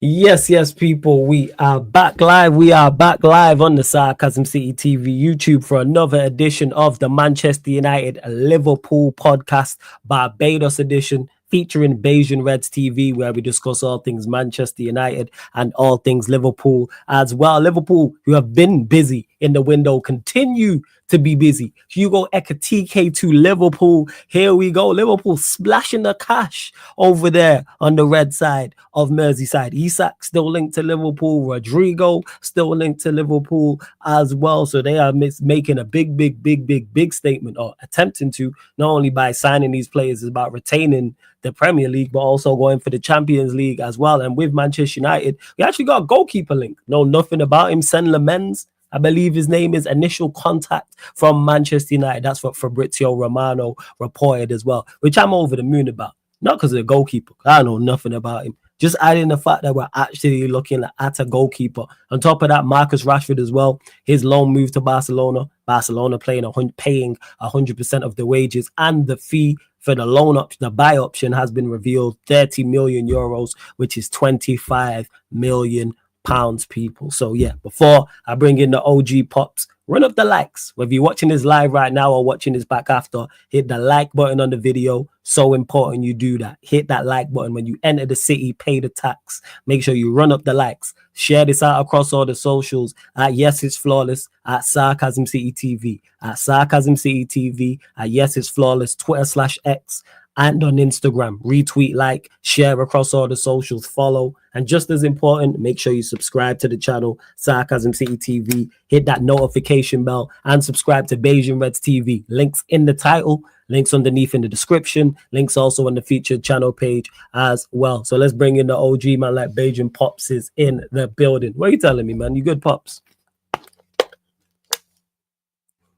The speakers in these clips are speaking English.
Yes, people. We are back live. We are back live on the Sarcasm City TV YouTube for another edition of the Manchester United Liverpool podcast, Barbados edition, featuring Bayesian Reds TV, where we discuss all things Manchester United and all things Liverpool as well. Liverpool, who have been busy in the window, continue to be busy. Hugo Ekitike to Liverpool. Here we go. Liverpool splashing the cash over there on the red side of Merseyside. Isak still linked to Liverpool. Rodrigo still linked to Liverpool as well. So they are making a big statement, or attempting to, not only by signing these players, is about retaining the Premier League, but also going for the Champions League as well. And with Manchester United, we actually got a goalkeeper link. Know nothing about him. Senne Lammens, I believe his name is, initial contact from Manchester United. That's what Fabrizio Romano reported as well, which I'm over the moon about. Not because of the goalkeeper. I know nothing about him. Just adding the fact that we're actually looking at a goalkeeper. On top of that, Marcus Rashford as well. His loan move to Barcelona. Barcelona paying 100% of the wages and the fee for the loan option. The buy option has been revealed, 30 million euros, which is 25 million pounds, people. So yeah, before I bring in the OG pops, run up the likes. Whether you're watching this live right now or watching this back after, hit the like button on the video. So important you do that. Hit that like button when you enter the city, pay the tax. Make sure you run up the likes. Share this out across all the socials at Yes It's Flawless, at Sarcasm City TV, at Sarcasm City TV, at Yes It's Flawless, Twitter/X, and on Instagram. Retweet, like, share across all the socials, follow. And just as important, make sure you subscribe to the channel, Sarcasm City TV. Hit that notification bell and subscribe to Bayesian Reds TV. Links in the title, links underneath in the description, links also on the featured channel page as well. So let's bring in the OG, man, like Bayesian Pops is in the building. What are you telling me, man? You good, Pops?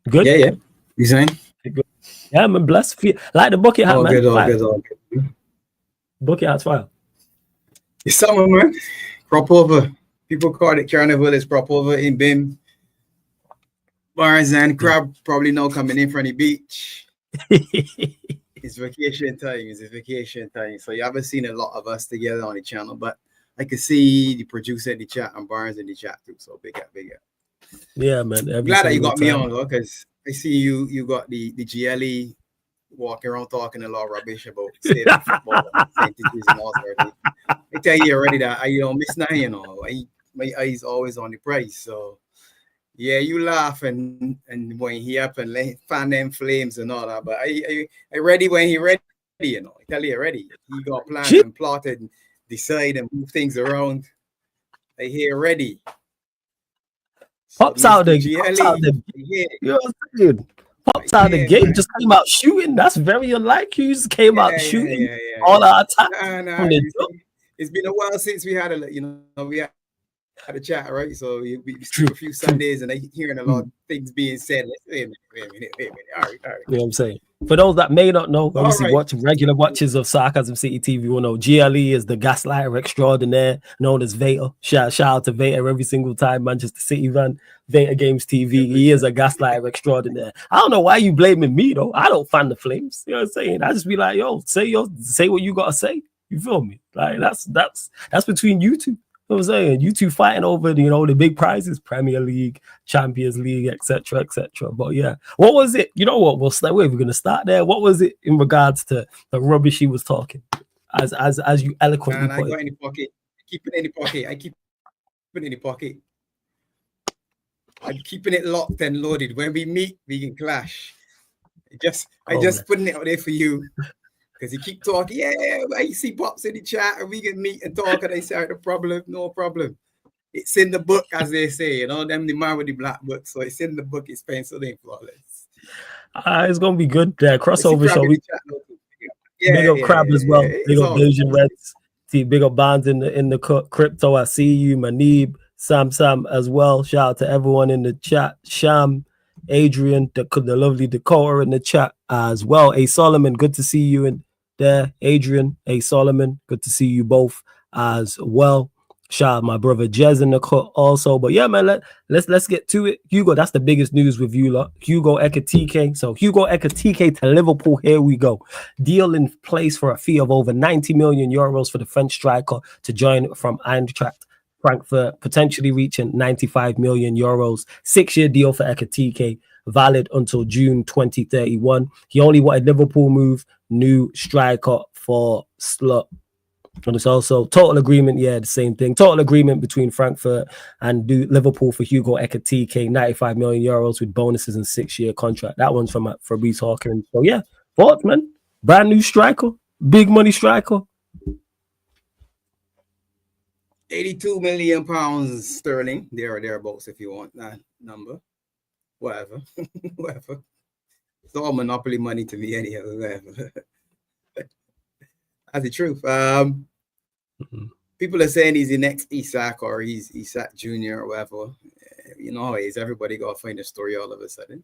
Good? Yeah. You saying? Good. Yeah, I'm blessed. Like the bucket hat, man. All good. Bucket hat's fire. It's summer, man. Prop over. People call it carnival. It's prop over in BIM. Bars and crab probably now coming in from the beach. It's vacation time. So you haven't seen a lot of us together on the channel, but I can see the producer in the chat and Barnes in the chat too. So big up. Yeah, man. Glad that you got me on, though, because I see you got the GLE walking around talking a lot of rubbish about state of football and all sorts. I tell you already that I don't miss nothing, my eyes always on the price. So yeah, you laugh and when he up and fan them flames and all that, but I ready when he ready, I tell you already. He got planned and plotted and decide and move things around. I hear ready. Pops out the gate. Pops out the gate. Just came out shooting. That's very unlike you. Just came out shooting all our attacks. It's been a while since we had a chat, right? So we spent a few Sundays and I hearing a lot of things being said. Wait a minute. All right. You know what I'm saying? For those that may not know, obviously regular watchers of Sarcasm City TV will know GLE is the gaslighter extraordinaire known as Vader. Shout out to Vader every single time Manchester City van. Vader Games TV. He is a gaslighter extraordinaire. I don't know why you blaming me though. I don't fan the flames. You know what I'm saying? I just be like, say what you gotta say. You feel me? Like that's between you two. You know what I'm saying? You two fighting over, the big prizes, Premier League, Champions League, etc. But yeah, what was it? You know what? We're going to start there. What was it in regards to the rubbish he was talking? As you eloquently put it. I got in the pocket. Keep it in the pocket. I keep it in the pocket. I'm keeping it locked and loaded. When we meet, we can clash. I just putting it out there for you. Because he keep talking, I see Pops in the chat and we can meet and talk and they say, no problem. It's in the book, as they say, them the man with the black book. So it's in the book, it's penciled in flawless. It's going to be good. Crossover show. Big up Crab as well. Big up Asian Reds. See, big up Bonds in the crypto. I see you, Manib, Sam as well. Shout out to everyone in the chat. Sham, Adrian, the lovely Dakota in the chat as well. A Solomon, good to see you in there. Adrian, A Solomon, good to see you both as well. Shout out my brother Jez in the cut also. But yeah, man, let's get to it. Hugo, that's the biggest news with you lot. Hugo Ekitike. So Hugo Ekitike to Liverpool. Here we go. Deal in place for a fee of over 90 million euros for the French striker to join from Eintracht Frankfurt, potentially reaching 95 million euros. 6-year deal for Ekitike, valid until June 2031. He only wanted Liverpool move, new striker for Slot. And it's also total agreement, the same thing. Total agreement between Frankfurt and Liverpool for Hugo Ekitike, 95 million euros with bonuses and 6-year contract. That one's from Fabrice Hawkins. So yeah, thoughts, man. Brand new striker, big money striker. 82 million pounds sterling, there or thereabouts, if you want that number. Whatever. Whatever. It's all monopoly money to me anyhow. Whatever. That's the truth. People are saying he's the next Isak or he's Isak Jr. or whatever. You know how it is. Everybody got to find a story all of a sudden.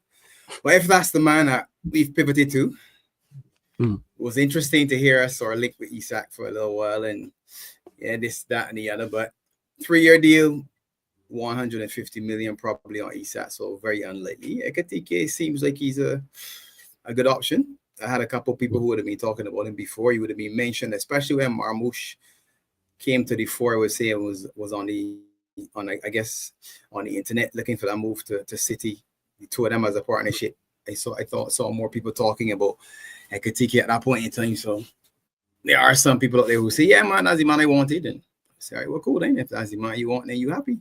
But if that's the man that we've pivoted to, it was interesting to hear us or link with Isak for a little while. And yeah, this, that, and the other. But 3-year deal, 150 million probably on Isak. So very unlikely. Ekitike seems like he's a good option. I had a couple of people who would have been talking about him before. He would have been mentioned, especially when Marmouche came to the fore. I would say it was on the internet looking for that move to City. The two of them as a partnership. I saw more people talking about Ekitike at that point in time. So there are some people out there who say, "Yeah, man, that's the man I wanted." And I say, "All right, well, cool then. If that's the man you want, then you happy."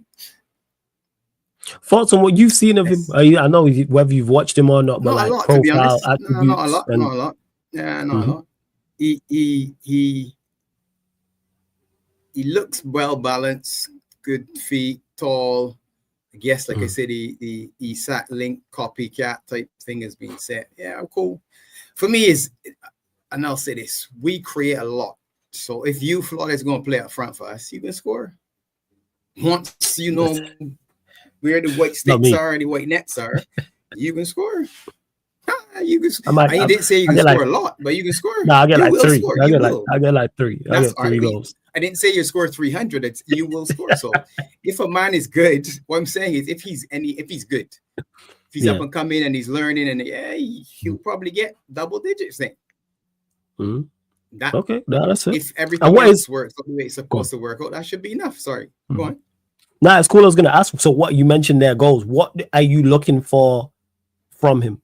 Thoughts on what you've seen of him? I know whether you've watched him or not, but not like a lot, profile, to be honest. attributes, Not a lot. Yeah, not a lot. He looks well balanced, good feet, tall. I guess, like I said, the Isak link copycat type thing has been set. Yeah, cool. For me, and I'll say this: we create a lot. So if you Florida is going to play up front for us, you can score. Once you know where the white sticks are and the white nets are, you can score. You can. I didn't say you can score a lot, but you can score. No, I get like 3. Score. I get like 3. I get 3 goals. I didn't say you score 300. It's you will score. So if a man is good, what I'm saying is if he's good, if he's up and coming and he's learning, and he'll probably get double digits then. Okay, that's it. If everything else works the way it's supposed to work out, that should be enough. Sorry, go on. Nah, it's cool. I was going to ask. So, what you mentioned there, goals. What are you looking for from him?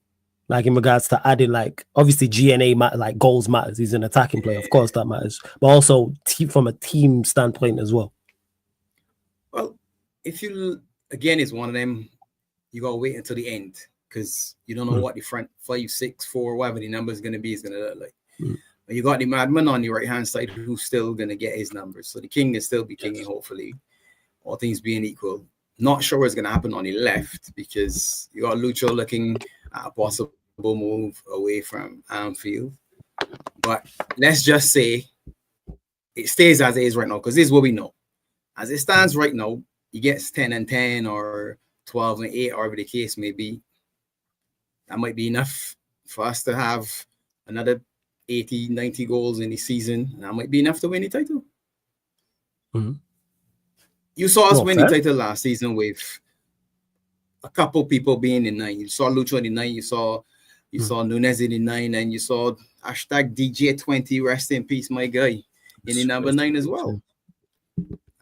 Like in regards to adding, like obviously GNA matter, like goals matters. He's an attacking player, of course that matters, but also from a team standpoint as well. Well, if you again is one of them, you gotta wait until the end because you don't know what the front 5, 6, 4, whatever the number is gonna be is gonna look like. But you got the madman on the right hand side who's still gonna get his numbers, so the king can still be kinging, hopefully, all things being equal. Not sure what's gonna happen on the left because you got Lucho looking at a possible move away from Anfield, but let's just say it stays as it is right now because this is what we know. As it stands right now, he gets 10 and 10 or 12 and 8, or whatever the case may be. That might be enough for us to have another 80, 90 goals in the season, and that might be enough to win the title. You saw us win the title last season with a couple people being in 9. You saw Lucho in the 9, you saw Nunez in the 9, and you saw hashtag DJ20, rest in peace, my guy, in the number 9 as well.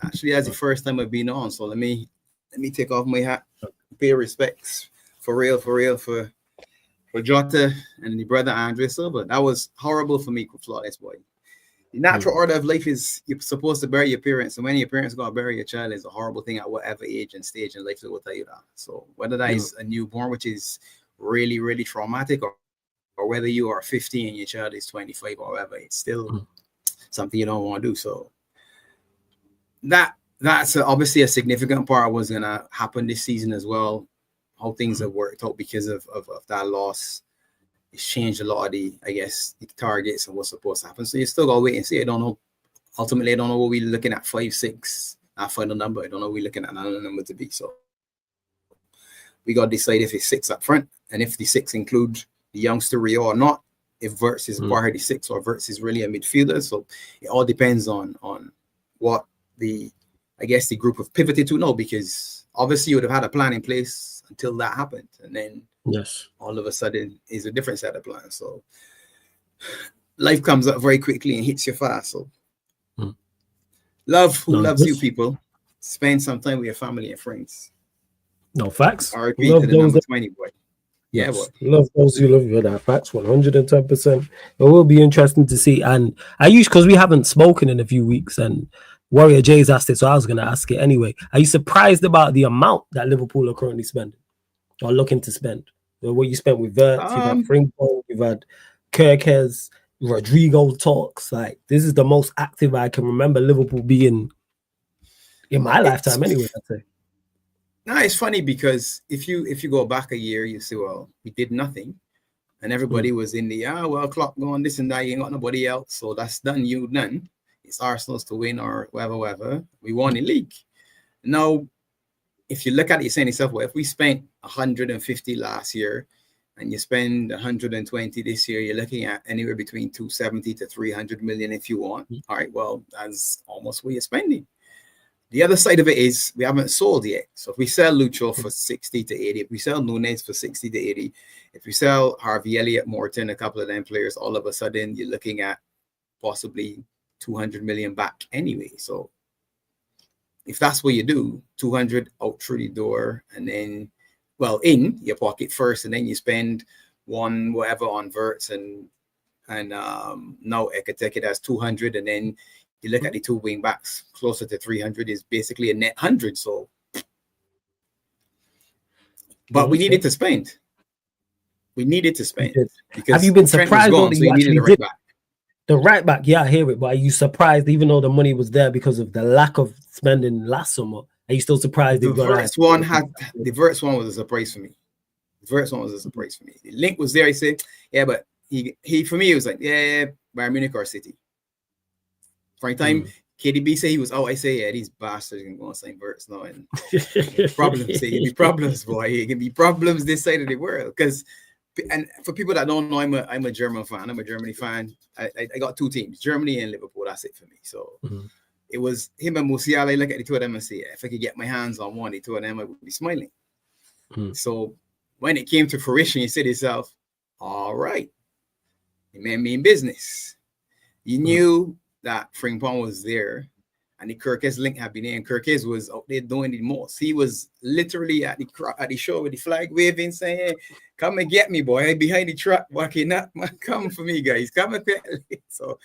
Actually, that's the first time I've been on, so let me take off my hat, pay respects for real for Jota and the brother Andre Silva. That was horrible for me, Flawless boy. The natural order of life is you're supposed to bury your parents, and when your parents go to bury your child is a horrible thing at whatever age and stage in life they will tell you that. So whether that is a newborn, which is really, really traumatic, or whether you are 50 and your child is 25 or whatever, it's still something you don't want to do. So that's obviously a significant part of what's going to happen this season as well. How things have worked out because of that loss. It's changed a lot of the targets and what's supposed to happen. So you still got to wait and see. I don't know. Ultimately, I don't know what we're looking at 5, 6, our final number. I don't know what we're looking at another number to be. So we got to decide if it's 6 up front, and if the 6 include the youngster Rio or not, if Verts is part of the 6 or Verts is really a midfielder. So it all depends on what the I guess the group have pivoted to? No, because obviously you would have had a plan in place until that happened, and then Yes, all of a sudden is a different set of plans. So life comes up very quickly and hits you fast. So love who loves you, people. Spend some time with your family and friends. No facts. RIP to the number 20 boy. Yeah, yes. boy. Love those who love you. That facts 110%. It will be interesting to see. And I use because we haven't spoken in a few weeks, and Warrior Jay's asked it, so I was going to ask it anyway. Are you surprised about the amount that Liverpool are currently spending or looking to spend? What you spent with Verts, you've had Frimpong, you've had Kirkes, Rodrigo talks. Like, this is the most active I can remember Liverpool being in my lifetime anyway, I'd say. No, it's funny because if you go back a year, you say, well, we did nothing. And everybody was in the, clock going, this and that, you ain't got nobody else. So that's done, you done. It's Arsenal's to win or whatever. We won the league. Now, if you look at it, you're saying to yourself, well, if we spent 150 last year and you spend 120 this year, you're looking at anywhere between 270 to 300 million if you want. All right, well, that's almost what you're spending. The other side of it is we haven't sold yet. So if we sell Lucho for 60 to 80, if we sell Nunes for 60 to 80, if we sell Harvey Elliott, Morton, a couple of them players, all of a sudden you're looking at possibly 200 million back anyway. So if that's what you do, 200 out through the door and then, well, in your pocket first, and then you spend one whatever on Verts and now Ekitike, that's 200, and then you look at the two wing backs closer to 300 is basically a net 100. So, but we needed to spend. We needed to spend. Because have you been surprised gone, so you needed a right back? The right back, yeah, I hear it, but are you surprised, even though the money was there because of the lack of spending last summer? Are you still surprised? The Verts one was a surprise for me. The Verts one was a surprise for me. The link was there. He said, yeah, but he for me, it was like, yeah, Bayern Munich or City. For a time, KDB said he was out. I say, yeah, these bastards can go and sign Verts now. And problems. It can be problems, boy. It can be problems this side of the world. And for people that don't know, I'm a German fan. I'm a Germany fan. I got two teams, Germany and Liverpool. That's it for me. So it was him and Musiala. I look at the two of them and say, yeah, if I could get my hands on one, the two of them, I would be smiling. So when it came to fruition, you said to yourself, all right, you man mean business. You knew that Frimpong was there and the Kirkes link had been there, and Kirkes was out there doing the most. He was literally at the show with the flag waving, saying, hey, come and get me, boy. I'm behind the truck walking up. Come for me, guys. Come and get me. So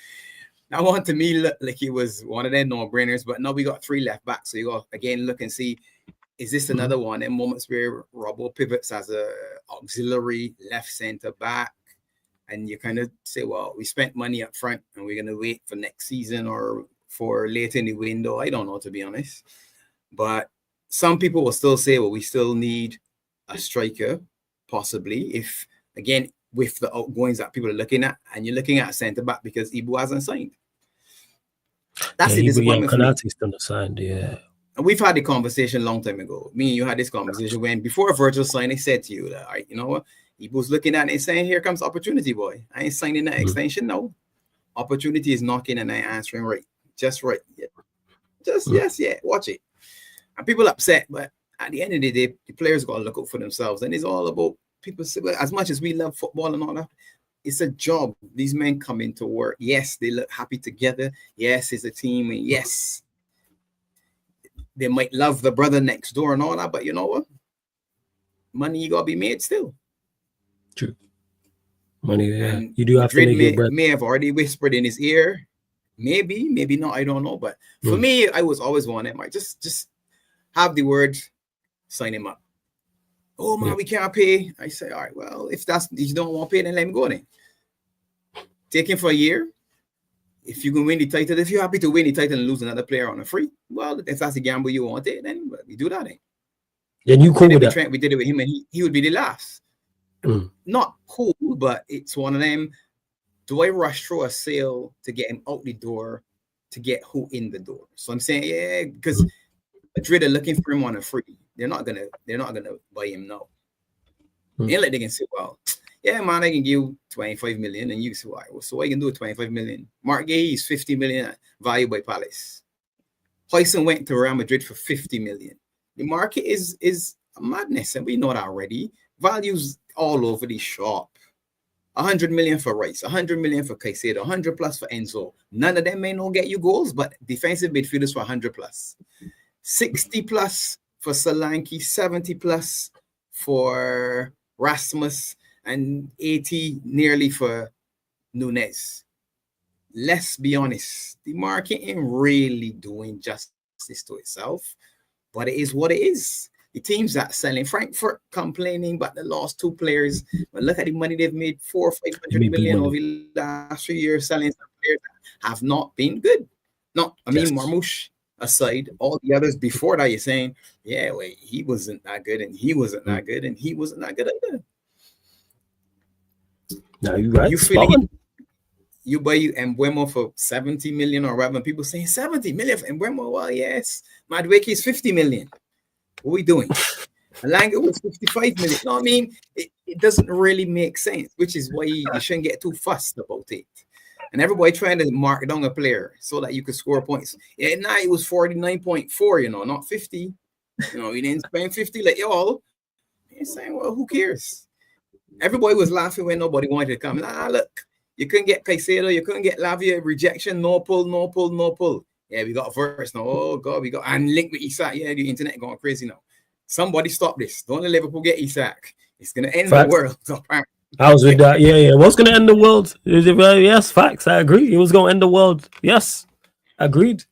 that one to me looked like it was one of them no-brainers, but now we got three left back. So you got again look and see, is this another one? And moments where Robbo pivots as a auxiliary left center back. And you kind of say, well, we spent money up front and we're going to wait for next season or for later in the window. I don't know, to be honest. But some people will still say, well, we still need a striker, possibly, if, again, with the outgoings that people are looking at, and you're looking at centre back because Ibu hasn't signed. That's the disappointment for me. Konate's still not signed, yeah. And we've had the conversation a long time ago. Me and you had this conversation when, before Virgil signed, I said to you that, all right, you know what? Ibu's looking at it and saying, here comes opportunity, boy. I ain't signing that extension, no. Opportunity is knocking and I ain't answering right. Just right. Yeah. Yes, watch it. And people upset, but at the end of the day, the players got to look out for themselves. And it's all about people say, well, as much as we love football and all that, it's a job. These men come into work. Yes, they look happy together. Yes, it's a team. And yes, they might love the brother next door and all that, but you know what? Money you gotta be made still. True. Money, yeah. You do have to make your bread. May have already whispered in his ear. Maybe not. I don't know. But for me, I was always wanting, like, just have the word, sign him up. Oh man, we can't pay. I say, all right, well, if you don't want to pay, then let him go then. Take him for a year. If you can win the title, if you're happy to win the title and lose another player on a free, well, if that's the gamble you want it, then we do that. Then you cool with that. We did it with him, and he would be the last. Not cool, but it's one of them. Do I rush through a sale to get him out the door to get who in the door? So I'm saying, yeah, because Madrid are looking for him on a free. They're not gonna buy him now. Ain't like they can say, well, yeah, man, I can give you 25 million, and you say, why? So I can do 25 million. Mark Gay is 50 million value by Palace. Huijsen went to Real Madrid for 50 million. The market is madness, and we know that already. Values all over the shop. 100 million for Rice, 100 million for Caicedo, 100 plus for Enzo. None of them may not get you goals, but defensive midfielders for 100 plus. 60 plus for Solanke, 70 plus for Rasmus, and 80 nearly for Nunez. Let's be honest, the market ain't really doing justice to itself, but it is what it is. The teams that selling, Frankfurt complaining about the last 2 players, but look at the money they've made, 400 or 500 million over the last 3 years selling some players that have not been good. No, I mean, Marmoush aside, all the others before that, you're saying, yeah, wait, he wasn't that good, and he wasn't that good, and he wasn't that good either. No, you're right. You feel you buy Mbeumo for 70 million or whatever, people saying 70 million for Mbeumo. Well, yes, Madueke is 50 million. What are we doing? Alanga was 55 million. No, I mean, it doesn't really make sense, which is why you shouldn't get too fussed about it. And everybody trying to mark down a player so that you could score points. Yeah, now it was 49.4, not 50. We didn't spend 50 like y'all. You're saying, well, who cares? Everybody was laughing when nobody wanted to come. Look, you couldn't get Caicedo, you couldn't get Lavia, rejection, no pull. Yeah, we got a verse now. Oh, God, we got and link with Isak. Yeah, the internet going crazy now. Somebody stop this. Don't let Liverpool get Isak. It's going to end the world. I was with that. Yeah. What's going to end the world? Yes, facts. I agree. It was going to end the world. Yes, agreed.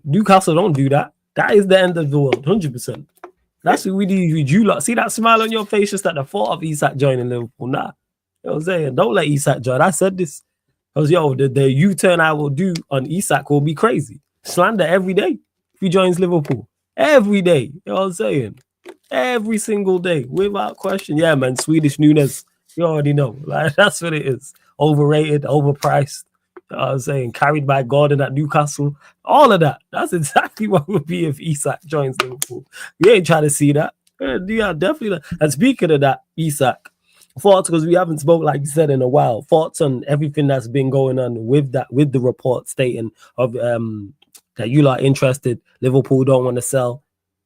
Newcastle don't do that. That is the end of the world, 100%. That's what we do with you lot. See that smile on your face just at the thought of Isak joining Liverpool. Nah. You know what I'm saying? Don't let Isak join. I said this. I was, the U-turn I will do on Isak will be crazy. Slander every day if he joins Liverpool. Every day. You know what I'm saying? Every single day. Without question. Yeah, man. Swedish Nunez. You already know. Like, that's what it is. Overrated, overpriced. You know what I'm saying? Carried by Gordon at Newcastle. All of that. That's exactly what would be if Isak joins Liverpool. We ain't trying to see that. Yeah, definitely not. And speaking of that, Isak, thoughts, because we haven't spoke, like you said, in a while. Thoughts on everything that's been going on with the report stating of that you lot interested. Liverpool don't want to sell.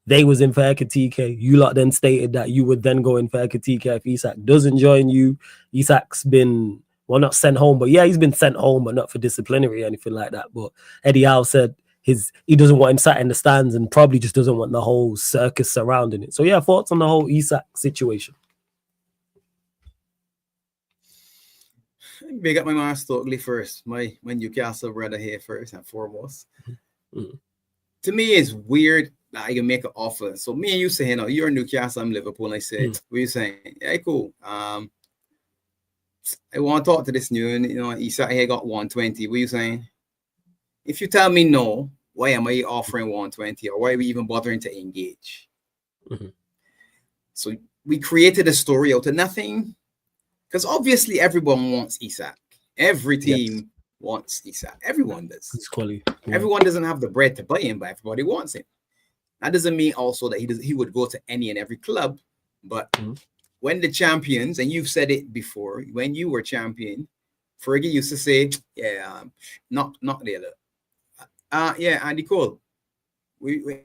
They was in for Ekitike. You lot then stated that you would then go in for Ekitike if Isak doesn't join you. Isak's been, well, not sent home, but yeah, he's been sent home, but not for disciplinary or anything like that. But Eddie Howe said he doesn't want him sat in the stands and probably just doesn't want the whole circus surrounding it. So yeah, thoughts on the whole Isak situation? Big up my man Stokely first. My Newcastle brother here first and foremost. Mm-hmm. To me, it's weird that I can make an offer. So me and you say, you're Newcastle, I'm Liverpool. And I said, what are you saying? Yeah, cool. I want to talk to this new, Isak here got 120. What are you saying? If you tell me no, why am I offering 120? Or why are we even bothering to engage? Mm-hmm. So we created a story out of nothing. Because obviously everyone wants Isak. Every team wants Isak. Everyone does. Everyone doesn't have the bread to buy him, but everybody wants him. That doesn't mean also that he would go to any and every club. But when the champions, and you've said it before, when you were champion, Fergie used to say, not the other. Andy Cole. You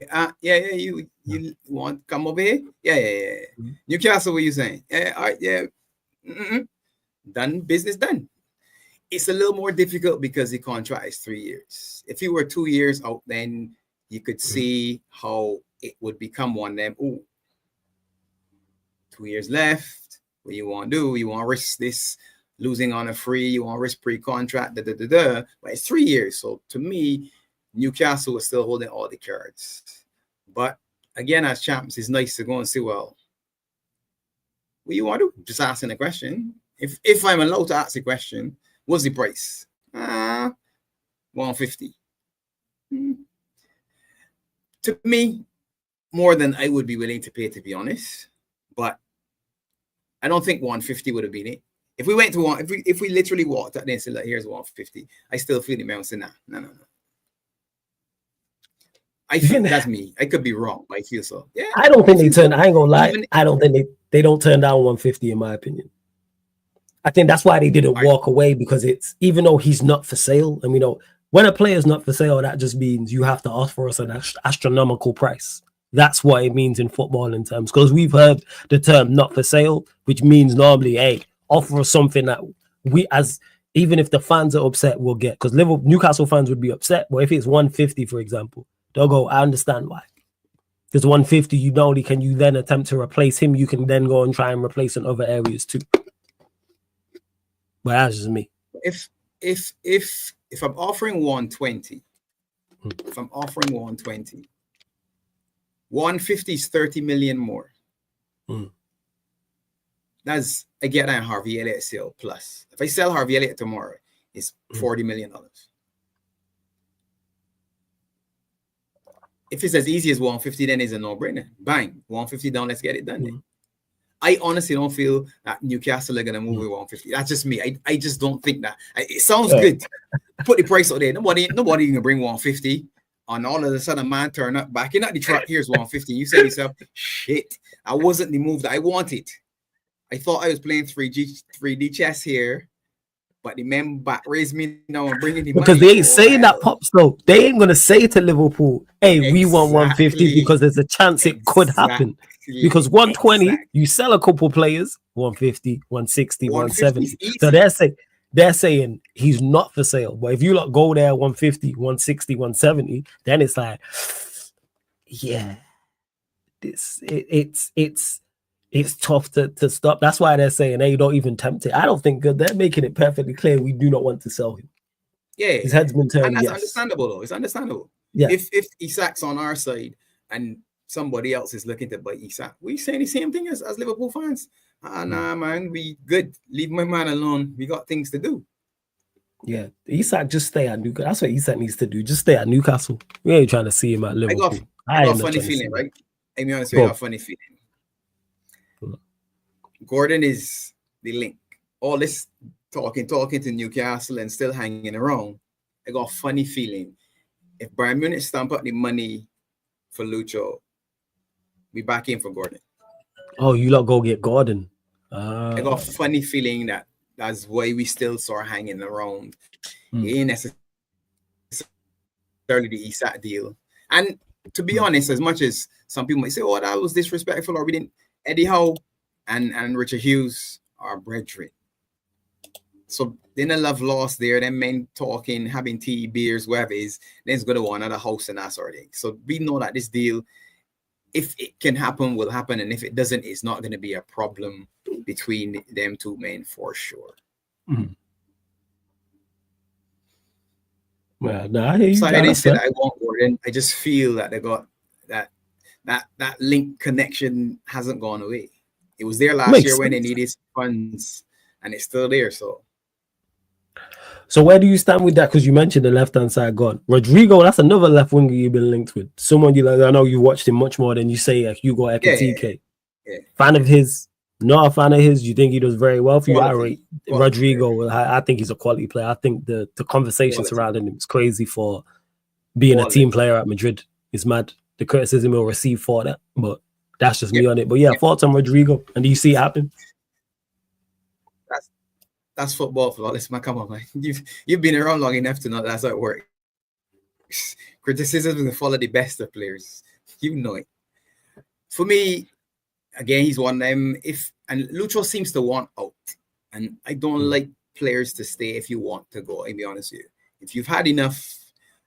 want to come over here? Yeah. Newcastle, what are you saying? All right, yeah. Done, business done. It's a little more difficult because the contract is 3 years. If you were 2 years out, then you could see how it would become one of them. 2 years left. What you want to do? You want to risk this losing on a free? You want to risk pre-contract? But it's 3 years. So to me, Newcastle is still holding all the cards. But again, as champs, it's nice to go and see, well, what you want to do? Just asking a question. If I'm allowed to ask a question, what's the price? 150. To me, more than I would be willing to pay, to be honest. But I don't think 150 would have been it. If we went to one, if we literally walked out there and said, like, here's 150, I still feel the man saying, no. I think that's me. I could be wrong, but I feel so. Yeah. I don't think they turn. I ain't gonna lie. I don't think they don't turn down 150 in my opinion. I think that's why they didn't walk away, because it's, even though he's not for sale, and we know when a player is not for sale, that just means you have to offer us an astronomical price. That's what it means in footballing terms, because we've heard the term not for sale, which means normally, hey, offer us something that we, as even if the fans are upset, we'll get. Because Newcastle fans would be upset, but if it's 150, for example, they'll go, I understand why. Because 150, you not only can you then attempt to replace him, you can then go and try and replace in other areas too. But that's just me. If I'm offering 120, if I'm offering 120, 150 is 30 million more. That's, I get that Harvey Elliott sale plus. If I sell Harvey Elliott tomorrow, it's $40 million. If it's as easy as 150, then it's a no-brainer. Bang, 150 down, let's get it done. Then. I honestly don't feel that Newcastle are going to move with 150. That's just me. I just don't think that. It sounds good. Put the price out there. Nobody going to bring 150. And all of a sudden, man turn up back in at the truck. Here's 150. You say to yourself, shit, that wasn't the move that I wanted. I thought I was playing 3D chess here. But the men back raised me now and bringing the because money. They ain't saying that, Pops, though. They ain't going to say to Liverpool, hey, we want 150 because there's a chance it could happen. Because 120, you sell a couple players, 150, 160, 170. So they're saying he's not for sale. But if you like go there 150, 160, 170, then it's like, yeah, it's tough to stop. That's why they're saying, hey, don't even tempt it. I don't think they're making it perfectly clear we do not want to sell him. Yeah, his head's been turned. And that's understandable, though. It's understandable. Yeah. If Isak's on our side and somebody else is looking to buy Isak, we saying the same thing as Liverpool fans. Nah, man, we good. Leave my man alone. We got things to do. Yeah, Isak just stay at Newcastle. That's what Isak needs to do. Just stay at Newcastle. We ain't trying to see him at Liverpool. I got a funny feeling, right? I mean, honestly, I got a funny feeling. Gordon is the link. All this talking to Newcastle and still hanging around. I got a funny feeling. If Bayern Munich stamp out the money for Lucho, we back in for Gordon. Oh, you lot go get Gordon. I got a funny feeling that's why we still saw hanging around. It ain't necessarily the Isak deal. And to be honest, as much as some people might say, oh, that was disrespectful, or we didn't, Eddie Howe and Richard Hughes are brethren. So then a love lost there, them men talking, having tea, beers, whatever it is, then it's going to want another house and that sort of thing. So we know that this deal, if it can happen, will happen. And if it doesn't, it's not going to be a problem between them two men for sure. Well, no, I hear you. So I didn't say that I want Gordon. I just feel that they got that link connection hasn't gone away. It was there last year when they needed funds, and it's still there. So where do you stand with that? Because you mentioned the left-hand side gone. Rodrigo, that's another left winger you've been linked with. Someone you like. I know you watched him much more than you say Hugo Ekitike. Yeah. Fan of his? Not a fan of his. You think he does very well for you? Rodrigo, I think he's a quality player. I think the conversation surrounding him is crazy for being a team player at Madrid. It's mad. The criticism he'll receive for that, but that's just me on it. But thoughts on Rodrigo, and do you see it happen? That's football, flawless, man. Come on, man. You've been around long enough to know that's how it works. Criticism will follow the best of players. You know it. For me, again, he's one of them. And Lucho seems to want out, and I don't like players to stay if you want to go. I'll be honest with you. If you've had enough,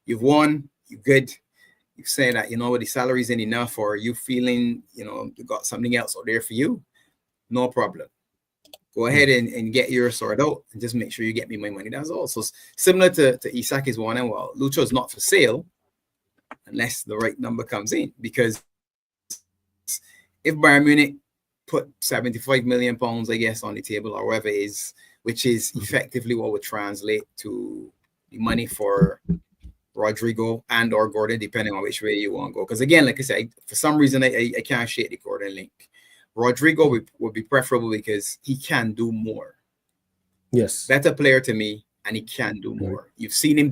you've won, you're good. You say that, the salary isn't enough, or you feeling, you got something else out there for you, no problem. Go ahead and get yours sorted out and just make sure you get me my money. That's all. So similar to Isak is one, and well, Lucho is not for sale unless the right number comes in. Because if Bayern Munich put 75 million pounds, I guess, on the table or whatever it is, which is effectively what would translate to the money for Rodrigo and or Gordon, depending on which way you want to go. Because again, like I said, for some reason, I can't shake the Gordon link. Rodrigo would be preferable because he can do more. Yes. Better player to me, and he can do more. You've seen him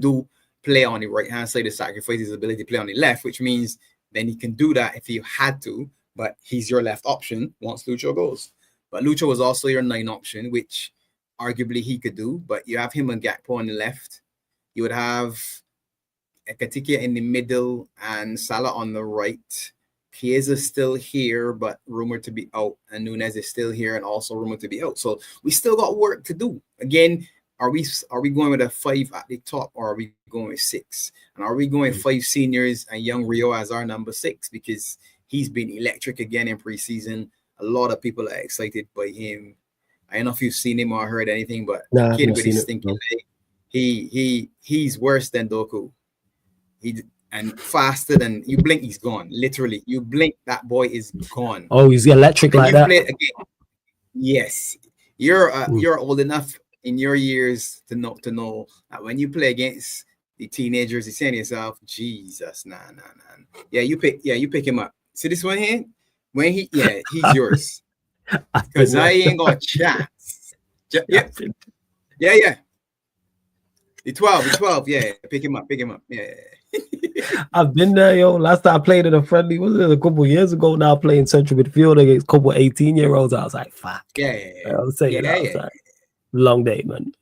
play on the right-hand side to sacrifice his ability to play on the left, which means then he can do that if he had to, but he's your left option once Lucho goes. But Lucho was also your 9 option, which arguably he could do, but you have him and Gakpo on the left. You would have Ekitike in the middle and Salah on the right. Chiesa's still here, but rumored to be out. And Nunez is still here and also rumored to be out. So we still got work to do. Again, are we going with a 5 at the top, or are we going with 6? And are we going 5 seniors and young Rio as our number 6? Because he's been electric again in preseason. A lot of people are excited by him. I don't know if you've seen him or heard anything, but the kid with his stinking leg, he's worse than Doku. And faster than you blink, he's gone. Literally, you blink, that boy is gone. Oh, he's electric like that. Yes, you're old enough in your years to know that when you play against the teenagers, you're saying to yourself, Jesus, nah. Yeah, you pick him up. See this one here? When he's yours. Because I ain't got a chance. Yeah. The 12, yeah. Pick him up. Yeah. I've been there, yo. Last time I played in a friendly, was it a couple years ago now, playing central midfield against a couple 18-year-olds. I was like, fuck. Yeah. I was saying like, long day, man.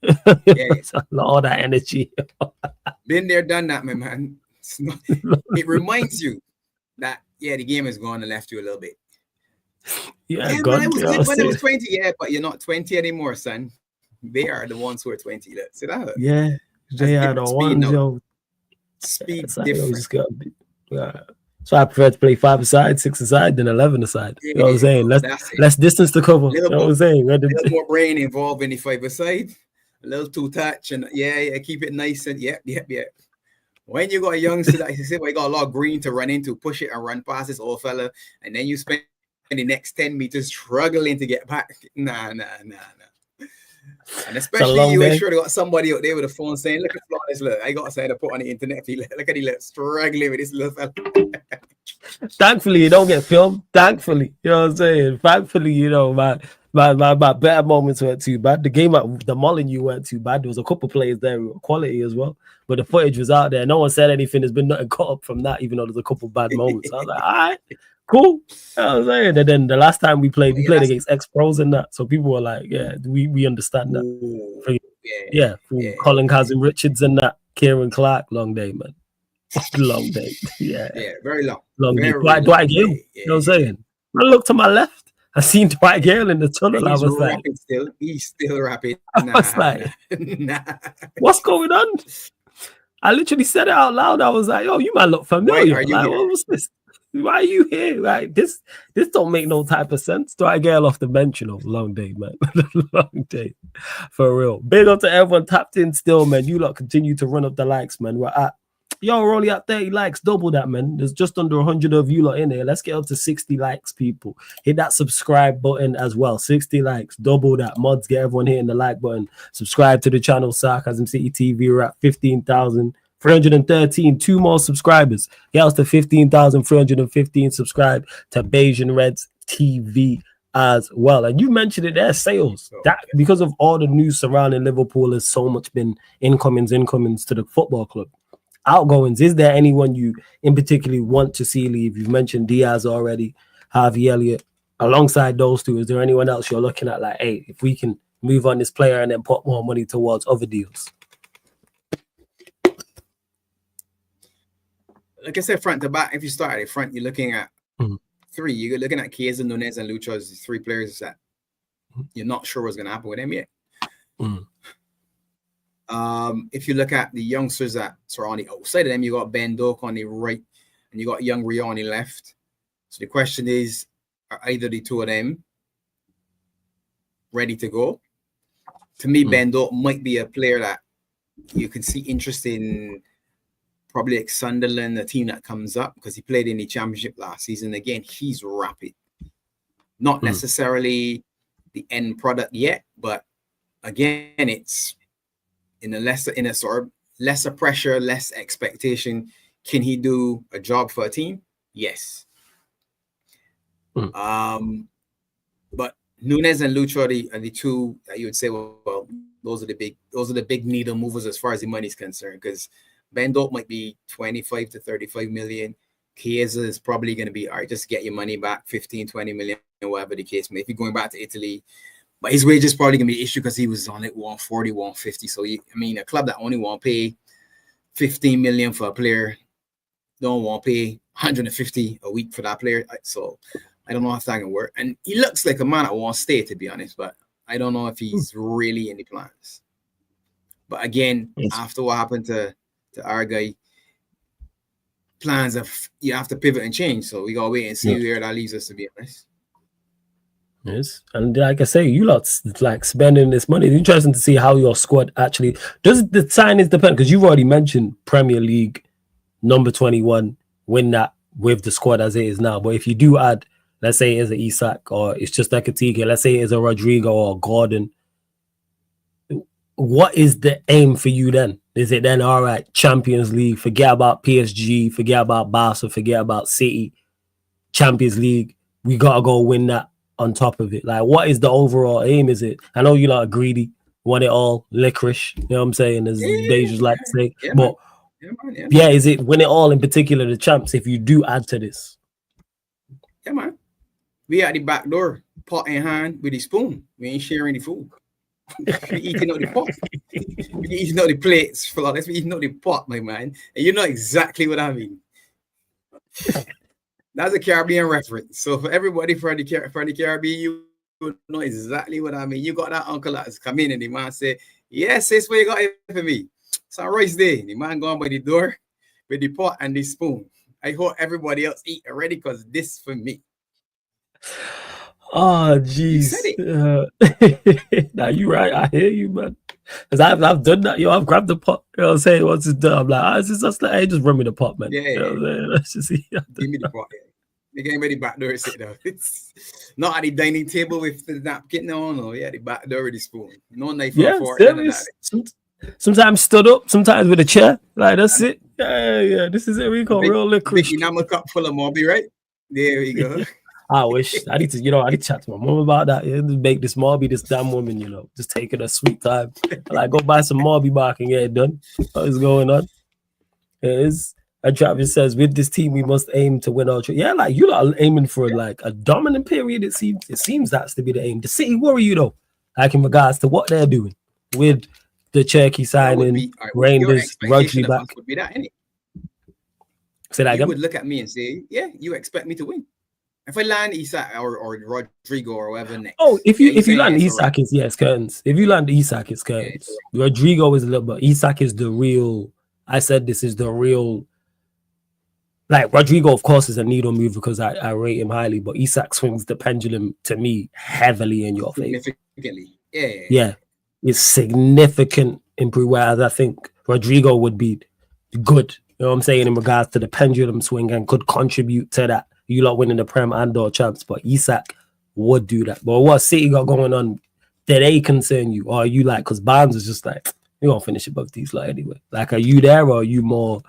Yeah. All that energy. Been there, done that, my man. It reminds you that, the game has gone and left you a little bit. Yeah, God, man, I was when I was 20, but you're not 20 anymore, son. They are the ones who are 20. See that? Yeah, they are the ones, yo. Speed different. So I prefer to play 5-a-side, 6-a-side than 11-a-side. You know what I'm saying? Less distance to cover. You know what I'm saying? A little more brain involved in the 5-a-side. A little two touch and keep it nice and yep. When you got a youngster that you say, well, you got a lot of green to run into, push it and run past this old fella, and then you spend the next 10 meters struggling to get back. Nah. And especially you ain't sure they got somebody out there with a phone saying, look at Flawless, look, I got something to put on the internet. Look at him struggling with this little fella. Thankfully, you don't get filmed. Thankfully, you know what I'm saying? Thankfully, you know, my better moments weren't too bad. The game at the Molyneux weren't too bad. There was a couple players there with quality as well. But the footage was out there. No one said anything. There's been nothing cut up from that, even though there's a couple bad moments. I was like, all right. Cool. You know what I'm saying? And then the last time we played against ex-pros and that. So people were like, we understand that. Ooh, Colin Kazim Richards and that. Kieran Clark, long day, man. Long day. Yeah, very long. Long day. Dwight Gale. You know what I'm saying? When I looked to my left, I seen Dwight Gale in the tunnel. I was like, he's still rapid. I was like, what's going on? I literally said it out loud. I was like, oh, you might look familiar. Like, what was this? Why are you here? Like this don't make no type of sense. Dwight Gale off the bench, you know. Long day, man. Long day. For real. Big up to everyone tapped in still, man. You lot continue to run up the likes, man. We're only at 30 likes. Double that, man. There's just under 100 of you lot in here. Let's get up to 60 likes, people. Hit that subscribe button as well. 60 likes. Double that. Mods, get everyone hitting the like button. Subscribe to the channel, Sarcasm City TV. We're at 15,313. 2 more subscribers. Get us to 15,315. Subscribe to Bayesian Reds TV as well. And you mentioned it there, sales. That because of all the news surrounding Liverpool, has so much been incomings to the football club. Outgoings, is there anyone you in particular want to see leave? You've mentioned Diaz already, Harvey Elliott. Alongside those two, is there anyone else you're looking at like, hey, if we can move on this player and then put more money towards other deals? Like I said, front to back, if you start at the front, you're looking at 3. You're looking at Chiesa, Nunez, and Lucho as 3 players that you're not sure what's going to happen with them yet. If you look at the youngsters that are on the outside of them, you got Ben Doak on the right and you got young Rio on the left. So the question is, are either the two of them ready to go? To me, Ben Doak might be a player that you can see interest in, probably like Sunderland, a team that comes up, because he played in the championship last season. Again, he's rapid. Not necessarily the end product yet, but again, it's in a sort of lesser pressure, less expectation. Can he do a job for a team? Yes. But Nunez and Lucho are the two that you would say, well, those are the big needle movers as far as the money is concerned, because Ben Doak might be 25 to 35 million. Chiesa is probably going to be, all right, just get your money back, 15, 20 million, whatever the case may be. If you're going back to Italy, but his wage is probably going to be an issue because he was on it 140, 150. So, a club that only want to pay 15 million for a player, don't want to pay 150 a week for that player. So I don't know if that can work. And he looks like a man that wants to stay, to be honest, but I don't know if he's really in the plans. But again, after what happened to our guy, plans of you have to pivot and change. So we gotta wait and see where that leaves us, to be honest. Yes, and like I say, you lot's like spending this money. It's interesting to see how your squad actually does. The signings depend, because you've already mentioned Premier League number 21 win that with the squad as it is now. But if you do add, let's say it's an Isak, or it's just Ekitike, let's say it's a Rodrigo or Gordon, what is the aim for you then? Is it then, all right, Champions League, forget about PSG, forget about Barca, forget about City, Champions League, we gotta go win that on top of it? Like, what is the overall aim? Is it, I know you lot are greedy, want it all, licorice, you know what I'm saying, as Deja's like to say, but is it win it all, in particular the champs, if you do add to this? Yeah, man. We at the back door, pot in hand with the spoon. We ain't sharing the food. We eating out the pot. We eating out the plates, flawless. We eating out the pot, my man. And you know exactly what I mean. That's a Caribbean reference. So for everybody from the Caribbean, you know exactly what I mean. You got that uncle that's come in and the man say, yes, this what you got for me. So right there, the man going by the door with the pot and the spoon. I hope everybody else eat already, because this for me. Oh, jeez. Now you right. I hear you, man. Because I've done that. I've grabbed the pot. You know what I'm saying? Once it's done, I'm like, it's just like, hey, just run me the pot, man. Yeah. You know what I'm saying? Let's just see. Give me the pot. They can't ready back door sit down. It's not at the dining table with the napkin. No. Yeah, the back door with the spoon. No knife or fork. Sometimes stood up, sometimes with a chair. Like, that's it. Yeah. This is it. We call real licorice. Big enamel cup full of Moby, right? There we go. I wish. I need to chat to my mom about that. Yeah, just make this Morby, this damn woman, just taking a sweet time. Like, go buy some Morby bark and get it done. What is going on? It is. And Travis says, with this team, we must aim to win our. Yeah, like, you lot are aiming for like a dominant period. It seems that's to be the aim. The City worry you though, like in regards to what they're doing with the Cherokee signing, Rangers, Rodri back. Would be that, innit? Say that again. You would look at me and say, yeah, you expect me to win. If I land Isak or Rodrigo or whoever next. Oh, if you land Isak, it's curtains. If you land Isak, it's curtains. Yeah, Rodrigo is a little bit. Isak is the real. I said this is the real. Like, Rodrigo, of course, is a needle mover because I rate him highly, but Isak swings the pendulum to me heavily in your favor. Significantly, yeah, it's significant improvement. Whereas I think Rodrigo would be good. You know what I'm saying, in regards to the pendulum swing, and could contribute to that. You lot winning the Prem and or champs, but Isak would do that. But what City got going on, did they concern you? Or are you like, because Barnes is just like, you're going to finish above these lot anyway. Like, are you there, or are you more?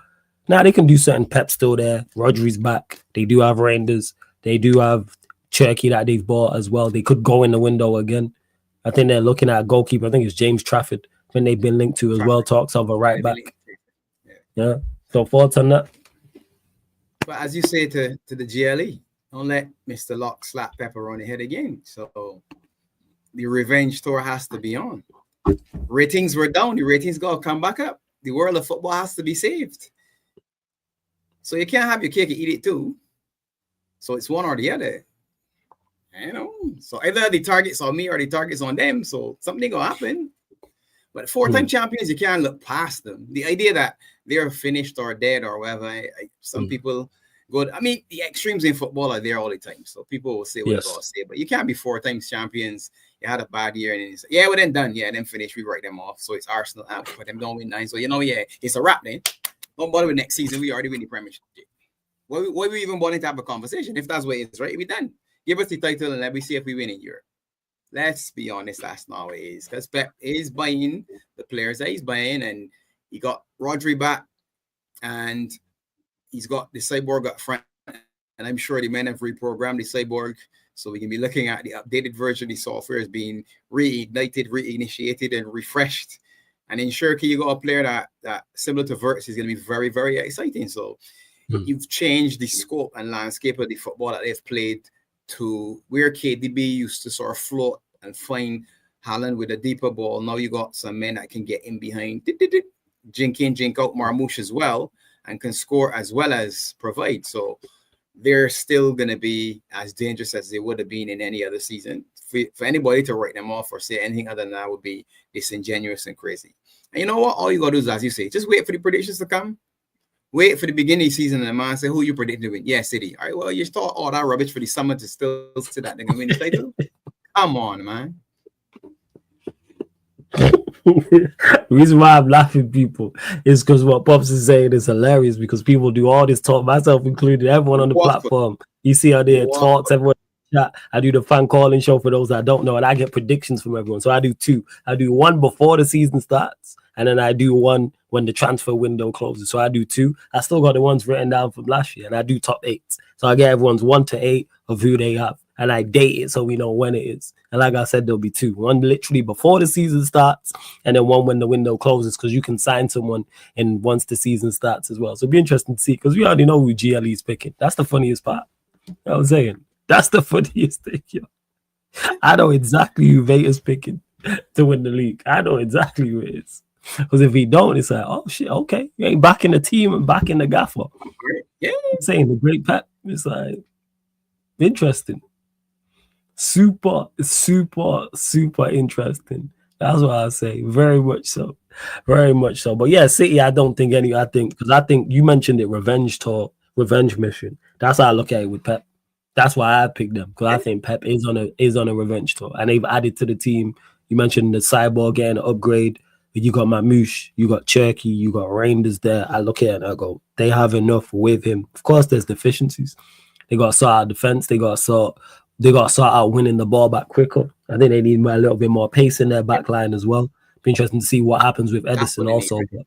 Now, they can do certain. Pep still there. Rodri's back. They do have Rangers. They do have Cherokee that they've bought as well. They could go in the window again. I think they're looking at a goalkeeper. I think it's James Trafford. When they've been linked to as well. Talks of a right back. Yeah. So thoughts on that? But as you say to the GLE, don't let Mr. Locke slap Pepper on the head again. So the revenge tour has to be on. Ratings were down. The ratings got to come back up. The world of football has to be saved. So you can't have your cake and eat it too. So it's one or the other. So either the target's on me or the target's on them. So something will happen. But four-time champions, you can't look past them. The idea that they're finished or dead or whatever, some people go. I mean, the extremes in football are there all the time. So people will say what they're going to say. But you can't be four-time champions. You had a bad year and then it's we're then done. Yeah, then finish. We write them off. So it's Arsenal. But them don't win 9. So, it's a wrap then. Don't bother with next season. We already win the Premiership. Why we even wanting to have a conversation? If that's what it's right, we done. Give us the title and let me see if we win in Europe. Let's be honest, that's not what it is. Because Pep is buying the players that he's buying, and he got Rodri back, and he's got the cyborg up front. And I'm sure the men have reprogrammed the cyborg, so we can be looking at the updated version of the software as being reignited, reinitiated, and refreshed. And in Cherokee, you got a player that similar to Verts is going to be very, very exciting. So you've changed the scope and landscape of the football that they've played to where KDB used to sort of float and find Haaland with a deeper ball. Now you got some men that can get in behind jink in, jink out Marmoush as well, and can score as well as provide. So they're still going to be as dangerous as they would have been in any other season. For anybody to write them off or say anything other than that would be disingenuous and crazy. And you know what? All you got to do is, as you say, just wait for the predictions to come. Wait for the beginning of the season and the man say, who you predict to win? Yeah, City. All right, well, you thought all that rubbish for the summer to still say that they're going to win the title? Come on, man. The reason why I'm laughing, people, is because what Pops is saying is hilarious, because people do all this talk, myself included, everyone on the platform. You see how they talks, everyone chat. I do the fan calling show for those that don't know, and I get predictions from everyone. So I do two. I do one before the season starts, and then I do one when the transfer window closes. So I do two. I still got the ones written down from last year, and I do top 8s. So I get everyone's 1 to 8 of who they have, and I date it so we know when it is. And like I said, there'll be 2. One literally before the season starts, and then one when the window closes, because you can sign someone in once the season starts as well. So it'll be interesting to see, because we already know who GLE is picking. That's the funniest part. You know what I'm saying? That's the funniest thing, yo. I know exactly who Vader's picking to win the league. I know exactly who it is. Because if he don't, it's like, oh shit, okay. You ain't back in the team and back in the gaffer. Yeah. I'm saying the great Pep. It's like interesting. Super interesting. That's what I say. Very much so. Very much so. But yeah, City, I think you mentioned it, revenge tour, revenge mission. That's how I look at it with Pep. That's why I picked them, because I think Pep is on a revenge tour, and they've added to the team. You mentioned the Cyborg getting an upgrade. You got Mamouche, you got Cherky, you got Reinders there. I look at it and I go, they have enough with him. Of course, there's deficiencies. They got to sort out defense. They got to sort out winning the ball back quicker. I think they need a little bit more pace in their back line as well. Be interesting to see what happens with Edison also. But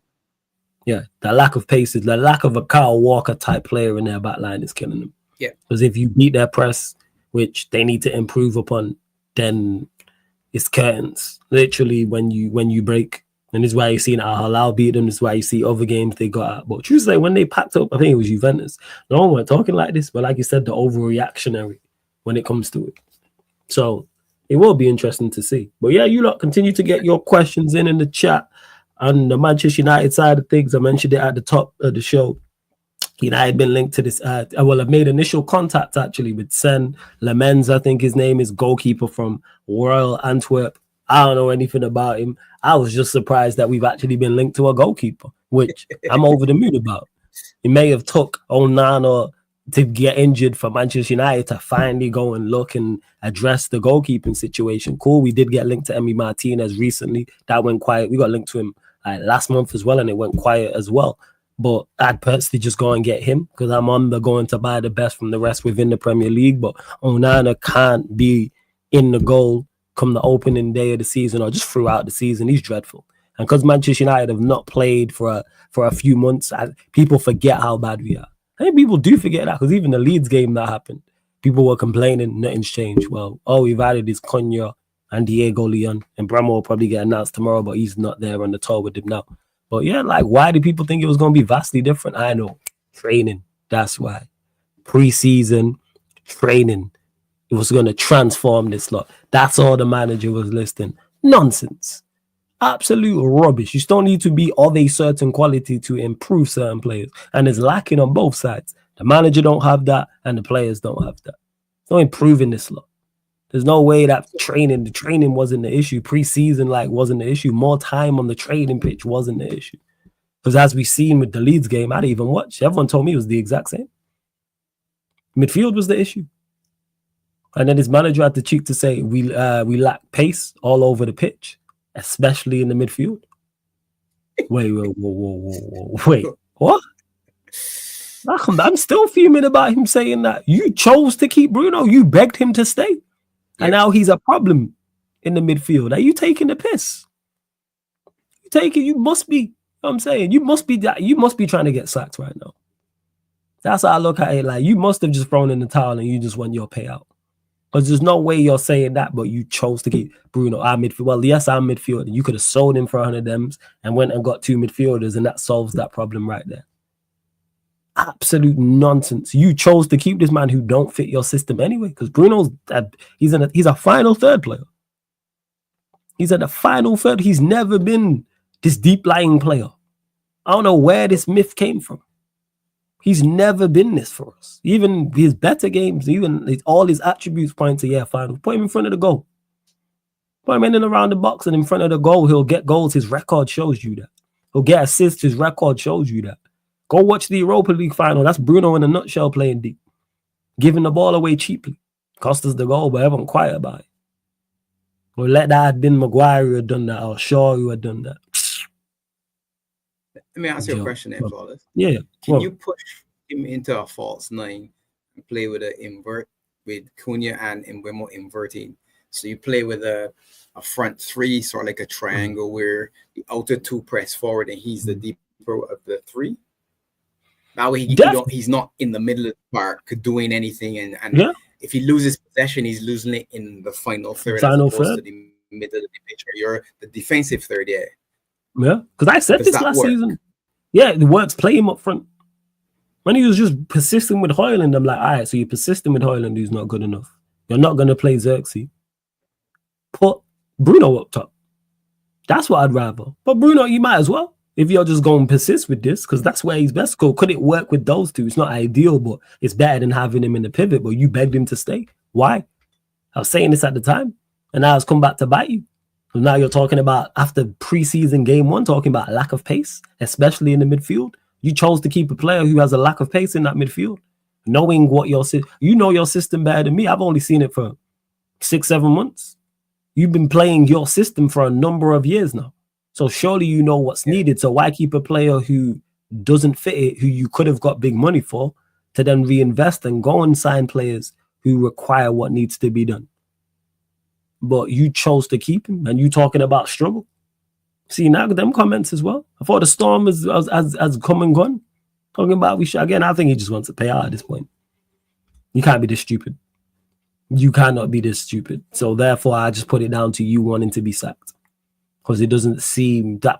yeah, the lack of pace, the lack of a Kyle Walker type player in their back line is killing them. Yeah, because if you beat their press, which they need to improve upon, then it's curtains. Literally, when you break. And this is why you've seen Al Hilal beat them. This is why you see other games they got at. But Tuesday, when they packed up, I think it was Juventus. No one were talking like this, but like you said, the overreactionary when it comes to it. So it will be interesting to see. But yeah, you lot continue to get your questions in the chat. On the Manchester United side of things, I mentioned it at the top of the show. United been linked to this. I've made initial contact actually with Senne, Lammens, I think his name is, goalkeeper from Royal Antwerp. I don't know anything about him. I was just surprised that we've actually been linked to a goalkeeper, which I'm over the moon about. It may have took Onana to get injured for Manchester United to finally go and look and address the goalkeeping situation. Cool. We did get linked to Emi Martinez recently. That went quiet. We got linked to him last month as well, and it went quiet as well. But I'd personally just go and get him, because I'm on the going to buy the best from the rest within the Premier League. But Onana can't be in the goal come the opening day of the season or just throughout the season. He's dreadful. And because Manchester United have not played for a few months, people forget how bad we are. I think people do forget that, because even the Leeds game that happened, people were complaining nothing's changed. Well, all we've added is Cunha and Diego Leon, and Bremo will probably get announced tomorrow, but he's not there on the tour with him now. But yeah, like, why do people think it was going to be vastly different? I know. Training. That's why. Pre-season training. It was going to transform this lot. That's all the manager was listing. Nonsense. Absolute rubbish. You still need to be of a certain quality to improve certain players. And it's lacking on both sides. The manager don't have that, and the players don't have that. No improving this lot. There's no way that the training wasn't the issue. Pre-season wasn't the issue. More time on the training pitch wasn't the issue. Because as we've seen with the Leeds game, I didn't even watch. Everyone told me it was the exact same. Midfield was the issue. And then his manager had the cheek to say we lack pace all over the pitch, especially in the midfield. Wait, what? I'm still fuming about him saying that. You chose to keep Bruno. You begged him to stay. And now he's a problem in the midfield. Are you taking the piss? You must be, you know what I'm saying? You must be trying to get sacked right now. That's how I look at it. Like, you must have just thrown in the towel and you just want your payout. Because there's no way you're saying that, but you chose to keep Bruno our midfield. Well, yes, I'm midfielder. You could have sold him for 100 M's and went and got 2 midfielders, and that solves that problem right there. Absolute nonsense. You chose to keep this man who don't fit your system anyway, because Bruno's he's a final third player. He's at the final third. He's never been this deep lying player. I don't know where this myth came from. He's never been this for us. Even his better games, even all his attributes point to, yeah, fine. Put him in front of the goal. Put him in and around the box and in front of the goal. He'll get goals. His record shows you that. He'll get assists. His record shows you that. Go watch the Europa League final. That's Bruno in a nutshell playing deep. Giving the ball away cheaply. Cost us the goal, but everyone quiet about it. Or let that have been Maguire who had done that, or Shaw who had done that. Let me ask you a question then, Flawless. Yeah. Can you push him into a false nine and play with an invert with Cunha and Mbeumo inverting? So you play with a front three, sort of like a triangle where the outer two press forward and he's the deeper of the three. That way he's not in the middle of the park doing anything. And if he loses possession, he's losing it in the final third as opposed to the middle of the pitch. You're the defensive third, yeah. Yeah, because I said this last season. Yeah, it works. Play him up front. When he was just persisting with Højlund, I'm like, all right, so you're persisting with Højlund who's not good enough. You're not going to play Xerxes. Put Bruno up top. That's what I'd rather. But Bruno, you might as well. If you're just going to persist with this, because that's where he's best. Could it work with those two? It's not ideal, but it's better than having him in the pivot. But you begged him to stay. Why? I was saying this at the time, and now it's come back to bite you. Now you're talking about, after preseason game one, talking about lack of pace, especially in the midfield. You chose to keep a player who has a lack of pace in that midfield, knowing what your system better than me. I've only seen it for 6-7 months. You've been playing your system for a number of years now. So surely you know what's needed. So why keep a player who doesn't fit it, who you could have got big money for, to then reinvest and go and sign players who require what needs to be done? But you chose to keep him, and you talking about struggle. See, now them comments as well. I thought the storm has come and gone. Talking about I think he just wants to pay out at this point. You can't be this stupid. You cannot be this stupid. So therefore, I just put it down to you wanting to be sacked. Because it doesn't seem that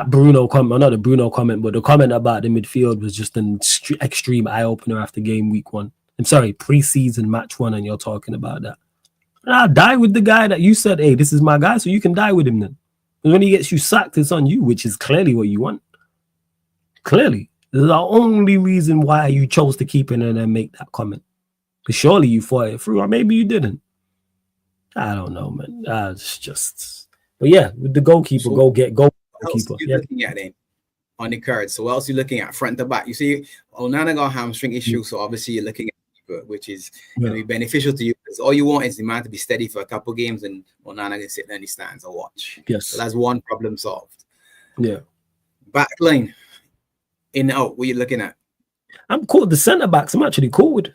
Bruno comment, not the Bruno comment, but the comment about the midfield was just an extreme eye-opener after game week one. I'm sorry, preseason match one, and you're talking about that. And I'll die with the guy that you said, hey, this is my guy, so you can die with him then. And when he gets you sacked, it's on you, which is clearly what you want. Clearly. This is the only reason why you chose to keep it and then make that comment. But surely you thought it through, or maybe you didn't. I don't know, man. It's just... But yeah, with the goalkeeper, go get goalkeeper. What else are you looking at then on the card? So what else are you looking at front to back? You see, Onana got a hamstring issue, so obviously you're looking at keeper, which is going to be beneficial to you, because all you want is the man to be steady for a couple games, and Onana can sit there in the stands and watch. Yes. So that's one problem solved. Yeah. Back line, in and out, what are you looking at? I'm cool. The centre backs, I'm actually cool with.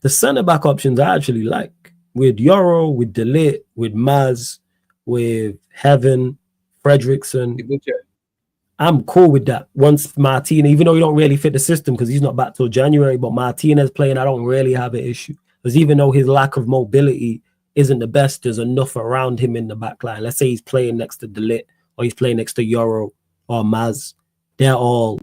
The centre back options I actually like. With Yoro, with De Ligt, with Maz, with Heaven, Fredrickson. I'm cool with that. Once Martinez, even though he don't really fit the system because he's not back till January, but Martinez playing, I don't really have an issue. Because even though his lack of mobility isn't the best, there's enough around him in the back line. Let's say he's playing next to De Ligt, or he's playing next to Yoro or Maz. They all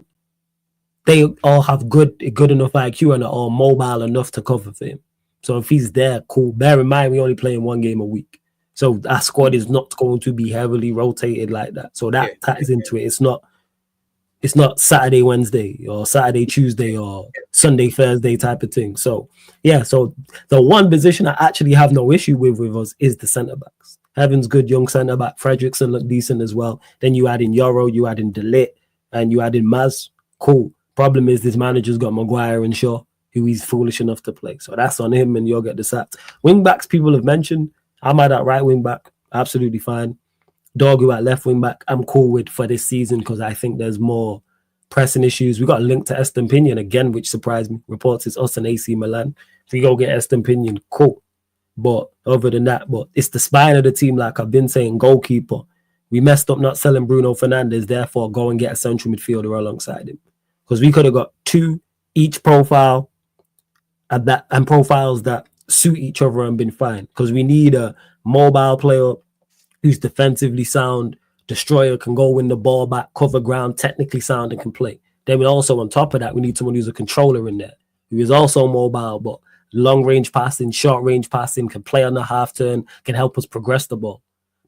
have good enough IQ and are all mobile enough to cover for him. So if he's there, cool. Bear in mind, we only playing one game a week. So our squad is not going to be heavily rotated like that. So that ties into it. It's not Saturday, Wednesday, or Saturday, Tuesday, or Sunday, Thursday type of thing. So yeah, so the one position I actually have no issue with us is the centre backs. Heaven's good young centre back. Fredrickson look decent as well. Then you add in Yoro, you add in De Ligt, and you add in Maz. Cool. Problem is this manager's got Maguire and Shaw, who he's foolish enough to play. So that's on him, and you'll get the sacked. Wing backs, people have mentioned. I'm at that right wing back, absolutely fine. Dorgu at left wing back, I'm cool with for this season because I think there's more pressing issues. We got a link to Estampinian again, which surprised me. Reports it's us and AC Milan. If we go get Estampinian, cool. But other than that, but it's the spine of the team, like I've been saying, goalkeeper. We messed up not selling Bruno Fernandes, therefore go and get a central midfielder alongside him. Because we could have got two each profile at that, and profiles that suit each other and been fine, because we need a mobile player who's defensively sound, destroyer, can go win the ball back, cover ground, technically sound, and can play. Then we also, on top of that, we need someone who's a controller in there, who is also mobile, but long range passing, short range passing, can play on the half turn, can help us progress the ball.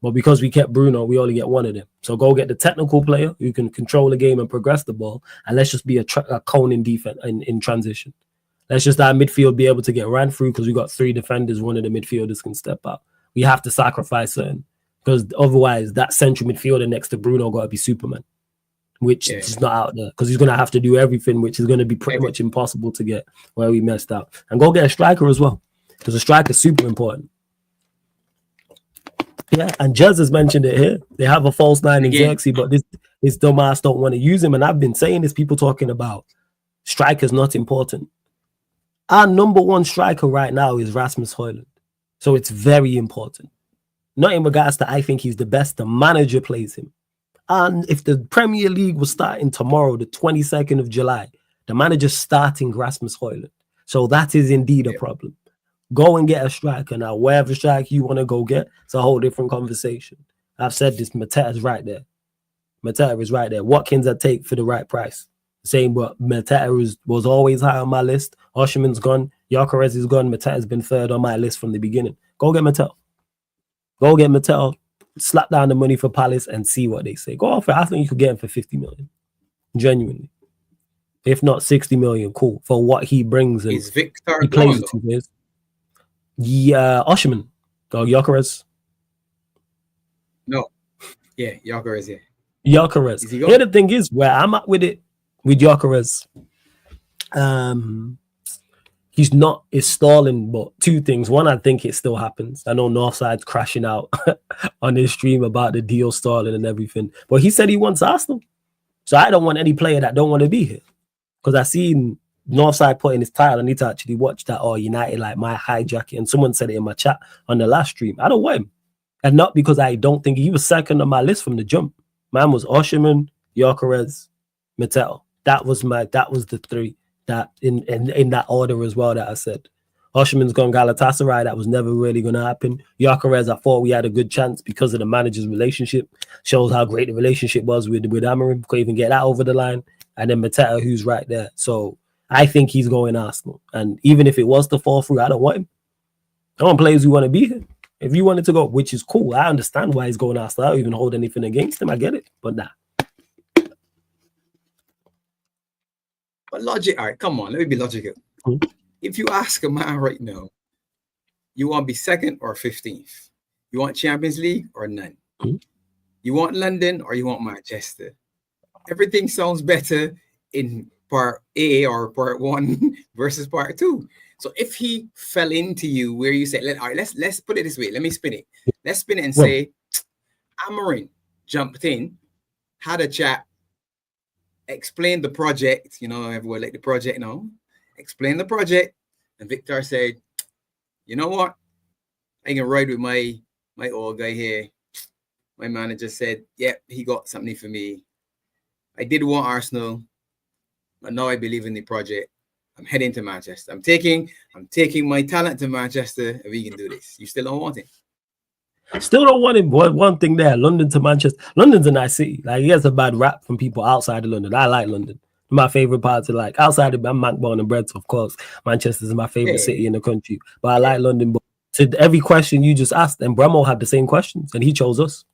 But because we kept Bruno, we only get one of them. So go get the technical player who can control the game and progress the ball, and let's just be a cone in defense in transition. Let's just our midfield be able to get ran through because we got 3 defenders. One of the midfielders can step out. We have to sacrifice certain because otherwise that central midfielder next to Bruno got to be Superman, which is not out there because he's going to have to do everything, which is going to be pretty much impossible to get where we messed up. And go get a striker as well because a striker is super important. Yeah, and Jez has mentioned it here. They have a false 9 in Xerxes, but this dumbass don't want to use him. And I've been saying this, people talking about strikers not important. Our number 1 striker right now is Rasmus Højlund. So it's very important. Not in regards to I think he's the best, the manager plays him. And if the Premier League was starting tomorrow, the 22nd of July, the manager's starting Rasmus Højlund. So that is indeed a problem. Go and get a striker now. Wherever striker you want to go get, it's a whole different conversation. I've said this, Mateta's right there. Mateta is right there. Watkins I'd take for the right price. Same, but Mateta was always high on my list. Osherman's gone. Gyökeres is gone. Mateta's been third on my list from the beginning. Go get Mateta. Go get Mateta. Slap down the money for Palace and see what they say. Go off it. I think you could get him for 50 million. Genuinely. If not 60 million, cool. For what he brings. And is Victor he plays 2 years. Yeah, Osherman. Go Gyökeres. No. Yeah, Gyökeres, yeah. Gyökeres. Here the thing is, where I'm at with it, with Gyökeres, he's not, it's stalling, but 2 things. One, I think it still happens. I know Northside's crashing out on his stream about the deal stalling and everything, but he said he wants Arsenal. So I don't want any player that don't want to be here. Because I seen Northside put in his title. I need to actually watch that. Oh, United like my hijacket. And someone said it in my chat on the last stream. I don't want him. And not because I don't think he was second on my list from the jump. Mine was Osherman, Gyökeres, Mateta. That was the 3 that in that order as well that I said. Osherman's gone Galatasaray. That was never really going to happen. Gyökeres, I thought we had a good chance because of the manager's relationship. Shows how great the relationship was with Amorim. Couldn't even get that over the line. And then Mateta, who's right there. So I think he's going Arsenal. And even if it was to fall through, I don't want him. I want players who want to be here. If you wanted to go, which is cool. I understand why he's going Arsenal. I don't even hold anything against him. I get it. But nah. But logic, all right, come on. Let me be logical. If you ask a man right now, you want to be 2nd or 15th? You want Champions League or none? You want London or you want Manchester? Everything sounds better in part A or part 1 versus part 2. So if he fell into you where you say, all right, let's put it this way. Let me spin it. Let's spin it and say, Amorim jumped in, had a chat, explained the project. You know, everyone like the project now. Explain the project, and Victor said, "You know what? I can ride with my old guy here." My manager said, "Yep, he got something for me. I did want Arsenal, but now I believe in the project. I'm heading to Manchester. I'm taking my talent to Manchester, and we can do this." You still don't want him? Still don't want him. One thing there, London to Manchester. London's a nice city. Like, he has a bad rap from people outside of London. I like London. My favorite part to like outside of, I'm born and bred, so of course Manchester is my favorite city in the country. But I like London. But to every question you just asked, and Bremo had the same questions, and he chose us.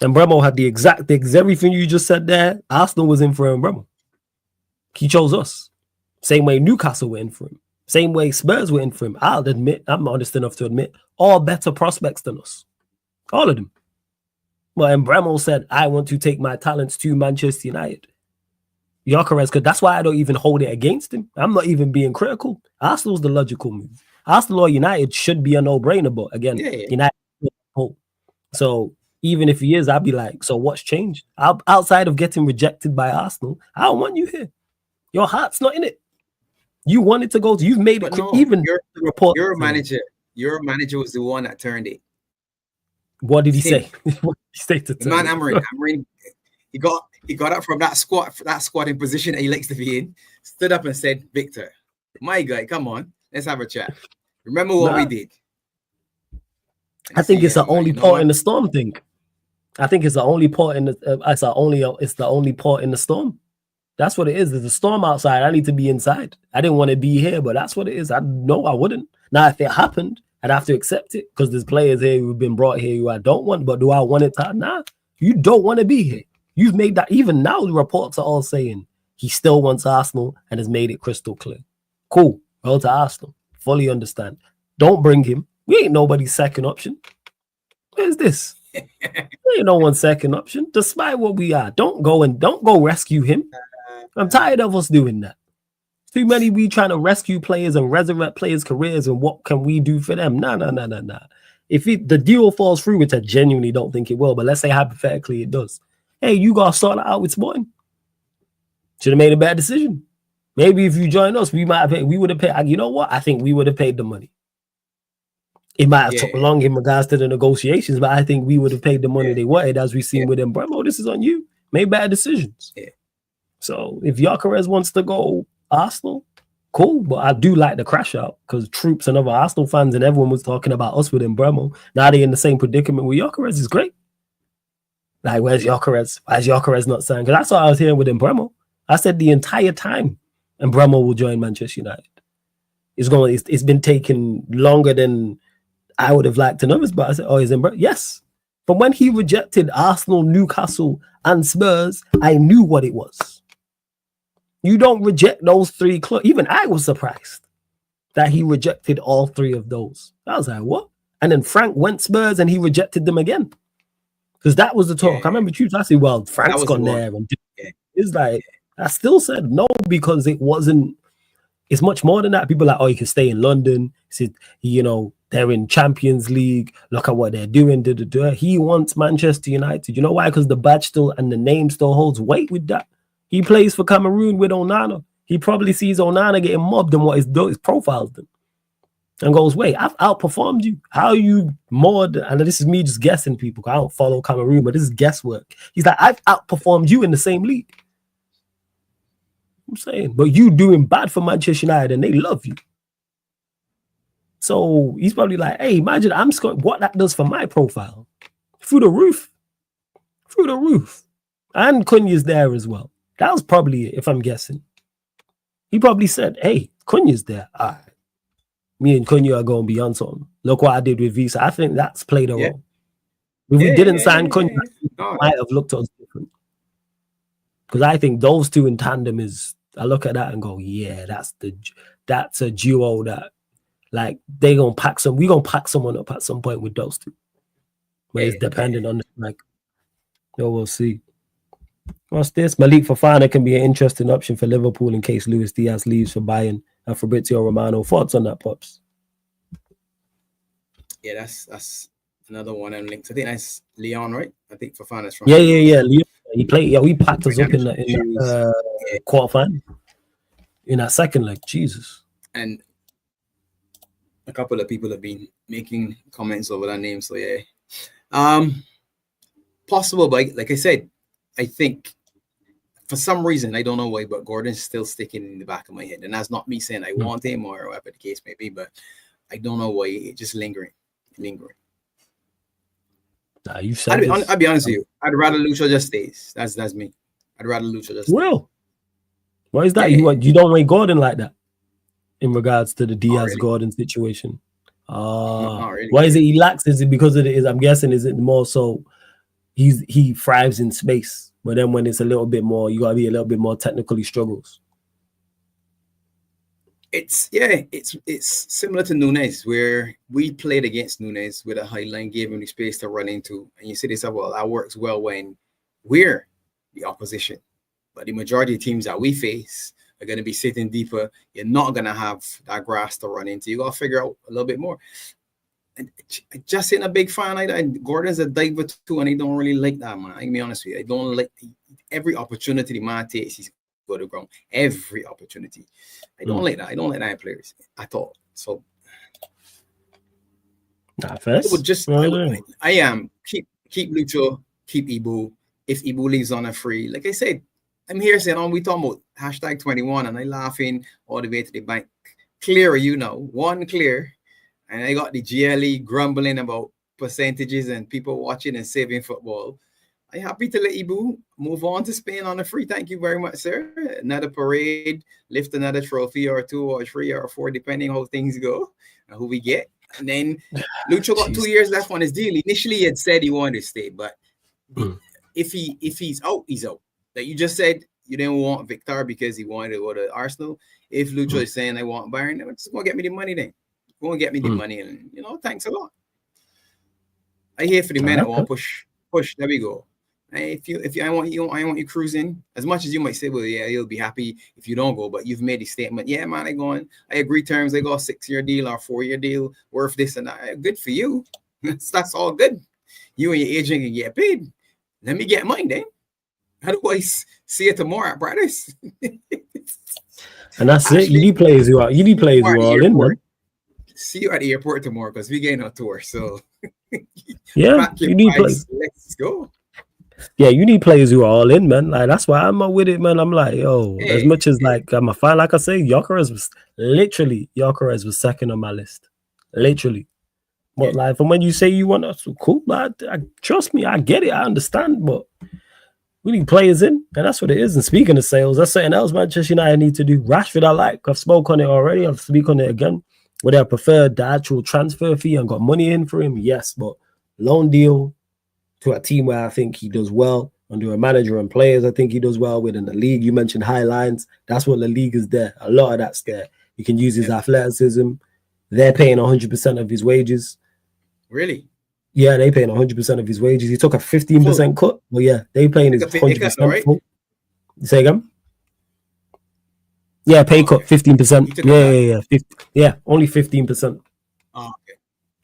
And Bremo had the exact things, everything you just said there. Arsenal was in for him, Bremo. He chose us. Same way Newcastle were in for him. Same way Spurs were in for him. I'll admit, I'm honest enough to admit, all better prospects than us. All of them. But Bremo said, I want to take my talents to Manchester United. Gyökeres, because that's why I don't even hold it against him. I'm not even being critical. Arsenal's the logical move. Arsenal or United should be a no-brainer, but again, United. So even if he is, I'd be like, so what's changed? Outside of getting rejected by Arsenal, I don't want you here. Your heart's not in it. You wanted to go to, you've made it. No, even the report. Your manager was the one that turned it. What did he say? What did he say to the man Amorim, he got up from that squatting position that he likes to be in, stood up and said, Victor, my guy, come on, let's have a chat. Remember what we did. I think it's the only part in the storm thing. I think it's the only part in the it's the only part in the storm. That's what it is. There's a storm outside. I need to be inside. I didn't want to be here, but that's what it is. I know I wouldn't. Now, if it happened, I'd have to accept it because there's players here who've been brought here who I don't want, but do I want it to? Nah, you don't want to be here. You've made that. Even now, the reports are all saying he still wants Arsenal and has made it crystal clear. Cool. Go to Arsenal. Fully understand. Don't bring him. We ain't nobody's second option. Where's this? Ain't no one's second option. Despite what we are, don't go rescue him. I'm tired of us doing that. Too many we trying to rescue players and resurrect players' careers and what can we do for them? Nah. If the deal falls through, which I genuinely don't think it will, but let's say hypothetically it does. Hey, you gotta start that out with Sporting. Should have made a bad decision. Maybe if you join us, we would have paid. You know what? I think we would have paid the money. It might have took long in regards to the negotiations, but I think we would have paid the money they wanted, as we've seen with Embremo. This is on you. Made bad decisions. Yeah. So if Gyökeres wants to go Arsenal, cool. But I do like the crash out because Troops and other Arsenal fans and everyone was talking about us with Embremo. Now they're in the same predicament with Gyökeres. Is great. Like, where's Gyökeres? Why is Gyökeres not signed? Because that's what I was hearing with Embremo. I said the entire time Embremo will join Manchester United. It's been taking longer than I would have liked to know this, but I said, is Embremo? Yes. From when he rejected Arsenal, Newcastle, and Spurs, I knew what it was. You don't reject those three clubs. Even I was surprised that he rejected all three of those. I was like, what? And then Frank went Spurs and he rejected them again. Because that was the talk. I remember I said, well, Frank's gone there. And it's like, I still said no because it wasn't, it's much more than that. People are like, you can stay in London. They're in Champions League. Look at what they're doing. He wants Manchester United. You know why? Because the badge still and the name still holds weight with that. He plays for Cameroon with Onana. He probably sees Onana getting mobbed and what his profile's done. And goes, wait, I've outperformed you. How are you more than, and this is me just guessing people. I don't follow Cameroon, but this is guesswork. He's like, I've outperformed you in the same league. I'm saying, but you doing bad for Manchester United and they love you. So he's probably like, hey, imagine I'm scoring what that does for my profile. Through the roof. And Cunha's there as well. That was probably it, if I'm guessing. He probably said, hey, Cunha's there. All right. Me and Cunha are going beyond something. Look what I did with Visa. I think that's played a role. If we didn't sign Cunha, it might have looked at us different. Because I think those two in tandem is, I look at that and go, yeah, that's a duo that, like, we're going to pack someone up at some point with those two. But it's dependent on, like, we'll see. What's this? Malik Fofana can be an interesting option for Liverpool in case Luis Diaz leaves for Bayern and Fabrizio Romano. Thoughts on that, Pops? Yeah, that's another one I'm linked. I think that's Leon, right? I think Fofana's from. Yeah. Leon. He played. Yeah, we packed us up in the quarterfinal. In that second leg, Jesus. And a couple of people have been making comments over that name. So possible, but like I said, I think for some reason, I don't know why, but Gordon's still sticking in the back of my head. And that's not me saying I want him or whatever the case may be, but I don't know why. It's just lingering. Nah, you said I'll be honest with you. I'd rather Lucho just stays. That's me. I'd rather Lucho just stays. Well, why is that? You don't rate Gordon like that in regards to the Diaz-Gordon situation? Not really. Why is it he lacks? Is it because of it? I'm guessing, is it more so he thrives in space, but then when it's a little bit more, you got to be a little bit more technically struggles. It's similar to Nunes, where we played against Nunes with a high line, gave him the space to run into, and you see this, well, that works well when we're the opposition, but the majority of teams that we face are going to be sitting deeper. You're not going to have that grass to run into. You got to figure out a little bit more. And just in a big fan like that, Gordon's a diver too, and I don't really like that, man. I can be honest with you. I don't like every opportunity the man takes, he's go to ground. Every opportunity. I don't like that. I don't like that in players at all. So first, I am keep Lucho, keep Ibu. If Ibu leaves on a free, like I said, I'm here saying, we talking about #21, and I laughing all the way to the bank. Clear, one clear. And I got the GLE grumbling about percentages and people watching and saving football. I'm happy to let Ibu move on to Spain on a free. Thank you very much, sir. Another parade, lift another trophy or 2 or 3 or 4, depending how things go and who we get. And then Lucho got 2 years left on his deal. Initially, he had said he wanted to stay, but if he's out, he's out. Like you just said, you didn't want Victor because he wanted to go to Arsenal. If Lucho is saying I want Bayern, just go get me the money then. Go and get me the money, and thanks a lot. I here for the men that want push. There we go. If I want you cruising. As much as you might say, well, yeah, he'll be happy if you don't go, but you've made a statement. Yeah, man, I agree terms. I got a 6-year deal or 4-year deal worth this and that. Good for you. That's all good. You and your agent can get paid. Let me get mine then. Otherwise, see you tomorrow, brothers. And that's it. You need players who are all in, man. See you at the airport tomorrow because we getting on tour. So yeah, you need players. Let's go. Yeah, you need players who are all in, man. Like that's why I'm not with it, man. I'm like, as much as like I'm a fan, like I say, Gyökeres was second on my list, literally. But like from when you say you want us, cool, but I trust me, I get it, I understand, but we need players in, and that's what it is. And speaking of sales, that's something else Manchester United need to do. Rashford, I've spoke on it already. I'll speak on it again. Would I prefer the actual transfer fee and got money in for him? Yes, but loan deal to a team where I think he does well, under a manager and players I think he does well within the league. You mentioned high lines. That's what the league is there. A lot of that's there. You can use his athleticism. They're paying 100% of his wages. Really? Yeah, they paying 100% of his wages. He took a 15% cut. Well, yeah, they paying his 100%. Right? Full. Say again? Yeah, pay cut 15%. Yeah, only 15%. Oh, okay.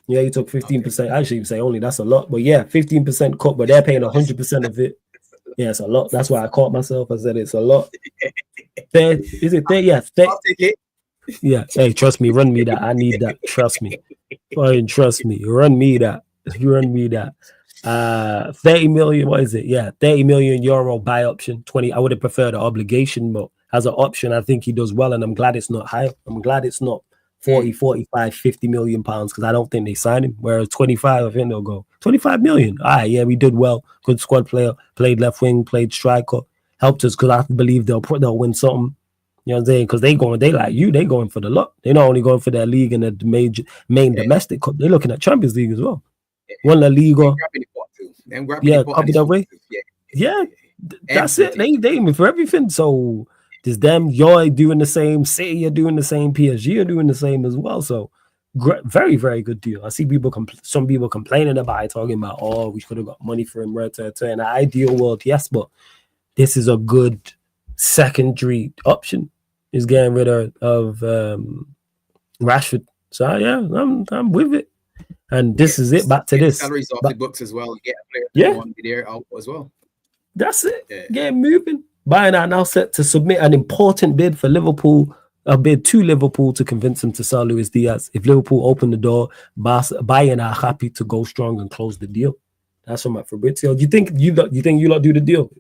Yeah, he took 15%. Okay. Actually, you say only that's a lot, but yeah, 15% cut, but they're paying 100% of it. Yeah, it's a lot. That's why I caught myself. I said it's a lot. Is it there? Yeah, I'll take it. Yeah, hey, trust me, run me that. I need that. Trust me. Trust me. Run me that. 30 million, what is it? Yeah, 30 million euro buy option. 20. I would have preferred an obligation, but as an option, I think he does well, and I'm glad it's not high. I'm glad it's not 40, 45, 50 million pounds, because I don't think they signed him. Whereas 25, I think they'll go 25 million. All right, yeah, we did well. Good squad player, played left wing, played striker, helped us because I believe they'll win something. You know what I'm saying? Because they going for the lot. They're not only going for their league and the main domestic cup. They're looking at Champions League as well. One La Liga. Copy that way. Yeah, that's it. They aiming for everything. So there's them. You're doing the same. City are doing the same. PSG are doing the same as well. So very, very good deal. I see some people complaining about it, talking about, we should have got money for him. In the ideal world, yes, but this is a good secondary option. Is getting rid of Rashford. So yeah, I'm with it. And this is it. Back to this. Salaries off the books as well. You get a player that want to be there out as well. That's it. Yeah. Get moving. Bayern are now set to submit an important bid for Liverpool. A bid to Liverpool to convince them to sell Luis Diaz. If Liverpool open the door, Bayern are happy to go strong and close the deal. That's from Fabrizio. Do you think you lot do the deal?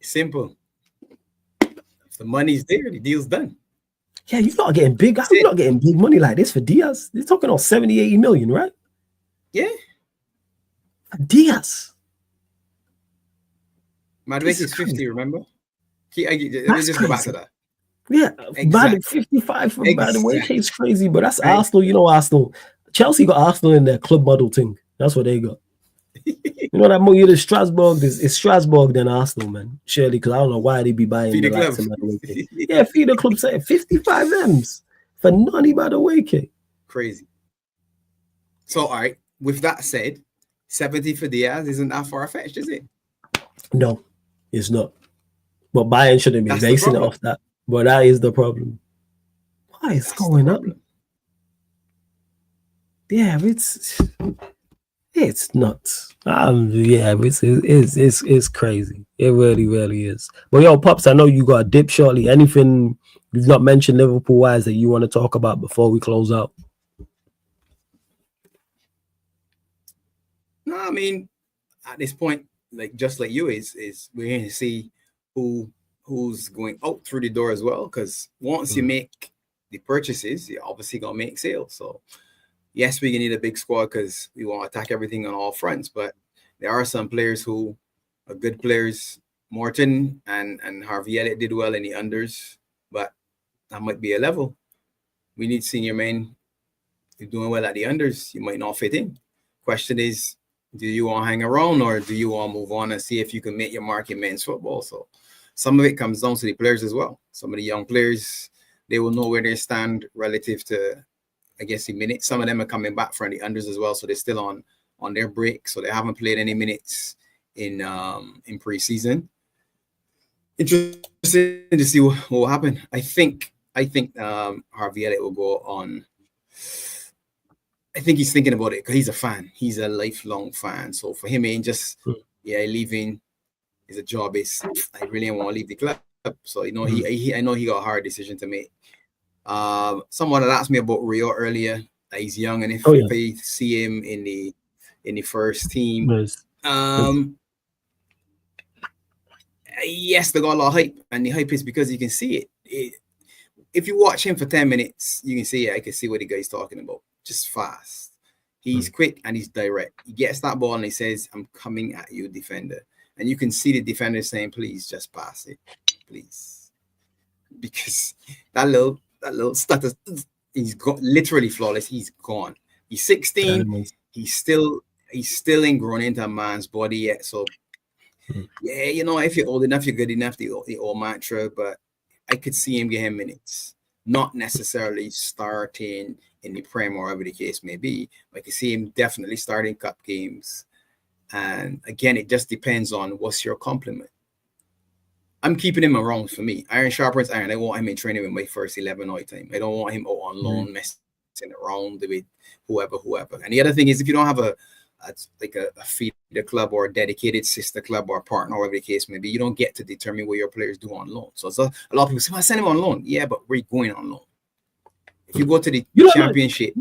Simple. If the money's there, the deal's done. Yeah, you're not getting big. You're not getting big money like this for Diaz. They're talking about 70, 80 million, right? Yeah. Diaz. Madueke is 50, remember? Let me just go back to that. Yeah, exactly. 55 from Madueke is crazy, but that's Arsenal. You know Arsenal. Chelsea got Arsenal in their club model thing. That's what they got. You know that movie is Strasbourg. It's Strasbourg than Arsenal, man. Surely, because I don't know why they be buying the likes of Madueke. Yeah, feed the club saying 55 M's for none Madueke. Crazy. So, all right. With that said, 70 for Diaz isn't that far fetched, is it? No, it's not. But Bayern shouldn't be basing it off that. But that is the problem. Why is going up? Yeah, it's nuts. Yeah, it's crazy. It really, really is. But yo, Pops, I know you got a dip shortly. Anything you've not mentioned Liverpool-wise that you want to talk about before we close out? No, I mean, at this point, like just like you, is we're going to see who's going out through the door as well. Because once you make the purchases, you're obviously gonna make sales. So yes, we need a big squad because we want to attack everything on all fronts. But there are some players who are good players. Morton and Harvey Elliott did well in the unders, but that might be a level. we need senior men. You're doing well at the unders. You might not fit in. Question is, do you want to hang around or do you want to move on and see if you can make your mark in men's football? So some of it comes down to the players as well. Some of the young players, they will know where they stand relative to, I guess, the minutes. Some of them are coming back from the unders as well, so they're still on their break, so they haven't played any minutes in preseason. Interesting to see what will happen. I think Harvey Elliott will go on. I think he's thinking about it because he's a fan. He's a lifelong fan. So for him, it ain't just leaving is a job. Is I really want to leave the club. So I know he got a hard decision to make. Someone had asked me about Rio earlier. He's young, and if I see him in the first team, yes, they got a lot of hype, and the hype is because you can see it. If you watch him for 10 minutes, you can see I can see what the guy's talking about. Just fast. He's quick and he's direct. He gets that ball and he says, "I'm coming at you, defender." And you can see the defender saying, "Please just pass it, please," because that little stutter, he's got literally flawless. He's gone. He's 16. He's still ain't grown into a man's body yet. So yeah, if you're old enough, you're good enough. The old mantra, but I could see him getting minutes, not necessarily starting in the Prem or whatever the case may be. I can see him definitely starting cup games. And again, it just depends on what's your complement. I'm keeping him around for me. Iron sharpens iron. I want him in training with my first 11 all the time. I don't want him out on loan messing around with whoever. And the other thing is, if you don't have a feeder club or a dedicated sister club or partner, or whatever the case may be, you don't get to determine what your players do on loan. So a lot of people say, "Well, send him on loan." Yeah, but we're going on loan. If you go to the championship,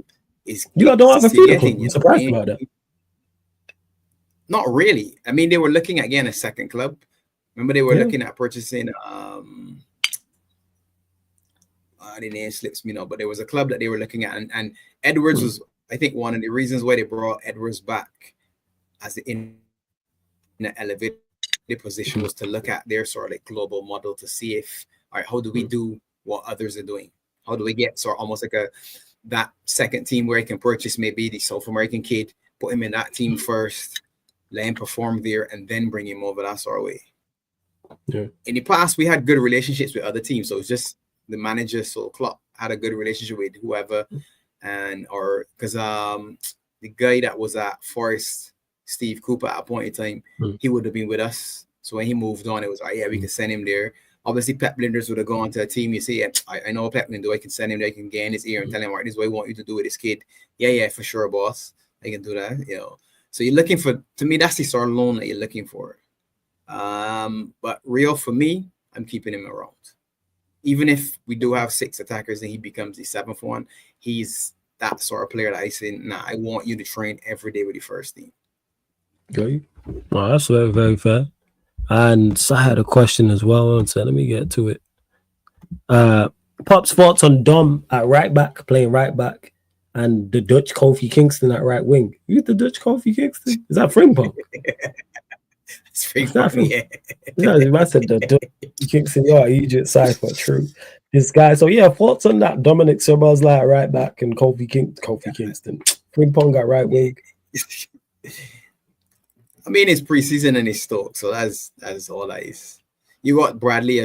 you don't have a feeder club. I'm surprised about that. Not really. I mean, they were looking at getting a second club. Remember, they were looking at purchasing. The name slips me now, but there was a club that they were looking at, and Edwards was, I think, one of the reasons why they brought Edwards back as in the elevated position was to look at their sort of like global model to see if, all right, how do we do what others are doing? How do we get sort of almost like that second team where he can purchase maybe the South American kid, put him in that team first, let him perform there, and then bring him over that sort of way. Yeah. In the past, we had good relationships with other teams, so it's just the manager, so Klopp had a good relationship with whoever, because the guy that was at Forest, Steve Cooper, at a point in time, he would have been with us. So when he moved on, it was we can send him there. Obviously, Pep Linders would have gone to a team. You see, I know Pep Linders. I can send him there. I can get in his ear and tell him, "All right, this is what I want you to do with this kid." Yeah, for sure, boss. I can do that. So you're looking for. To me, that's the sort of loan that you're looking for. But Rio, for me, I'm keeping him around. Even if we do have 6 attackers and he becomes the 7th one, he's that sort of player that I say, "Nah, I want you to train every day with the first team." Okay. Well, that's very, very fair. And so I had a question as well, so let me get to it. Pop's thoughts on Dom at right back, playing right back, and the Dutch Kofi Kingston at right wing. Who's the Dutch Kofi Kingston? Is that Frimpong? It's Frimpong, yeah. I said the Dutch Kingston, you're Egypt cipher, true. This guy, so yeah, thoughts on that. Dominic Szoboszlai at right back and Kofi Kingston. Frimpong at right wing. I mean, it's preseason and it's Stoke, so that's all that is. You got Bradley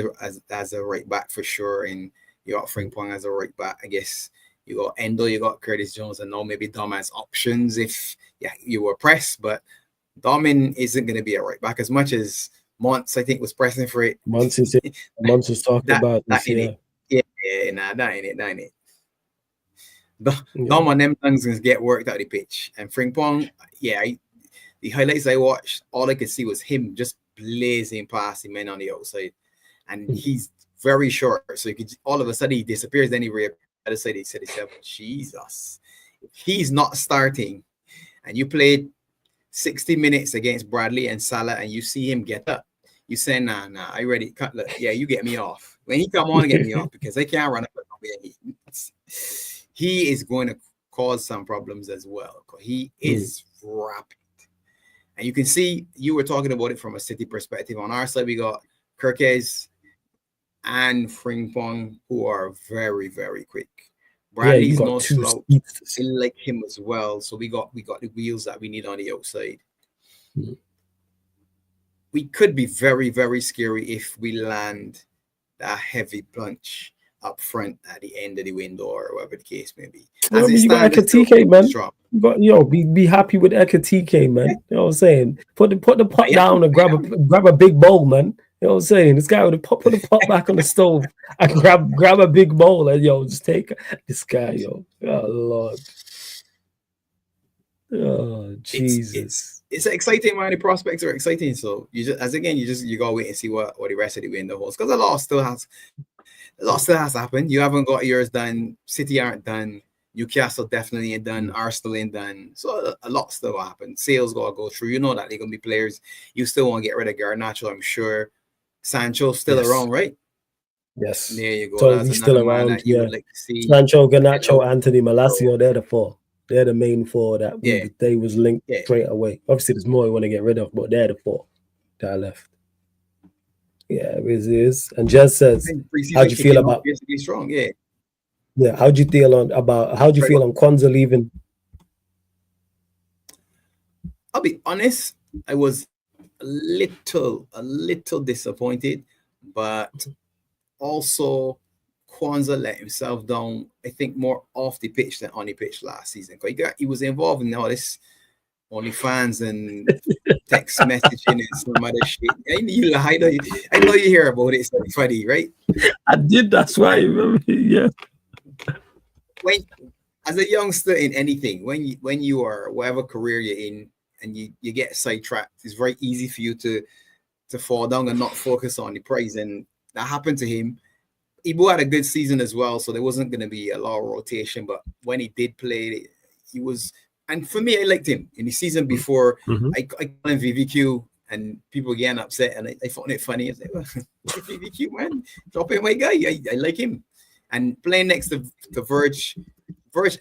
as a right back for sure, and you got Frimpong as a right back. I guess you got Endo, you got Curtis Jones, and now maybe Dom has options if you were pressed, but Domin isn't going to be a right back as much as Monts, I think, was pressing for it. Monts was talking about this, that ain't it. Dom on them things get worked out the pitch, and Frimpong, the highlights I watched, all I could see was him just blazing past the men on the outside. And he's very short. So you could all of a sudden he disappears, then he reappears. The other side, he said himself, Jesus. If he's not starting and you played 60 minutes against Bradley and Salah and you see him get up, you say, nah, I ready. Look, you get me off. When he come on, get me off because I can't run up. He is going to cause some problems as well. He is rapid. And you can see, you were talking about it from a City perspective. On our side, we got Kirkes and Frimpong, who are very, very quick. Bradley's you got no two slouch. speedsters. I like him as well. So we got the wheels that we need on the outside. Mm. We could be very, very scary if we land that heavy punch up front at the end of the window or whatever the case may be. Well, As I it mean, you got stands, it's still Ekitike, man. strong. You got be happy with Ekitike, man. You know what I'm saying? Put the pot down and grab a big bowl, man. You know what I'm saying? This guy would put the pot back on the stove and grab a big bowl and just take this guy, yo. Oh Lord. Oh Jesus. It's exciting, man. The prospects are exciting. So you gotta wait and see what the rest of the window holds. Because a lot still has to happen. You haven't got yours done. City aren't done. Newcastle definitely ain't done. Arsenal ain't done. So a lot still will happen. Sales gotta go through. You know that they're gonna be players. You still want to get rid of Garnacho, I'm sure. Sancho's still around, right? Yes. There you go. So That's he's still another man around. that you would like to see. Sancho, Garnacho, Anthony Malacio, they're the four. They're the main four that they was linked straight away. Obviously, there's more you want to get rid of, but they're the four that are left. Yeah, it is. And Jez says, how do you feel about strong? Yeah, how do you feel on Kwanzaa leaving? I'll be honest, I was a little disappointed, but also Kwanzaa let himself down, I think, more off the pitch than on the pitch last season. He was involved in all this OnlyFans and text messaging and some other shit. I know you hear about it. It's like funny, right? I did. That's right. Yeah. When, as a youngster in anything, when you are whatever career you're in and you get sidetracked, it's very easy for you to fall down and not focus on the prize. And that happened to him. Ibu had a good season as well, so there wasn't going to be a lot of rotation. But when he did play, he was. And for me, I liked him in the season before. I called him VVQ, and people getting upset, and I found it funny. I was like, well, VVQ, man, drop in my guy. I like him. And playing next to Verge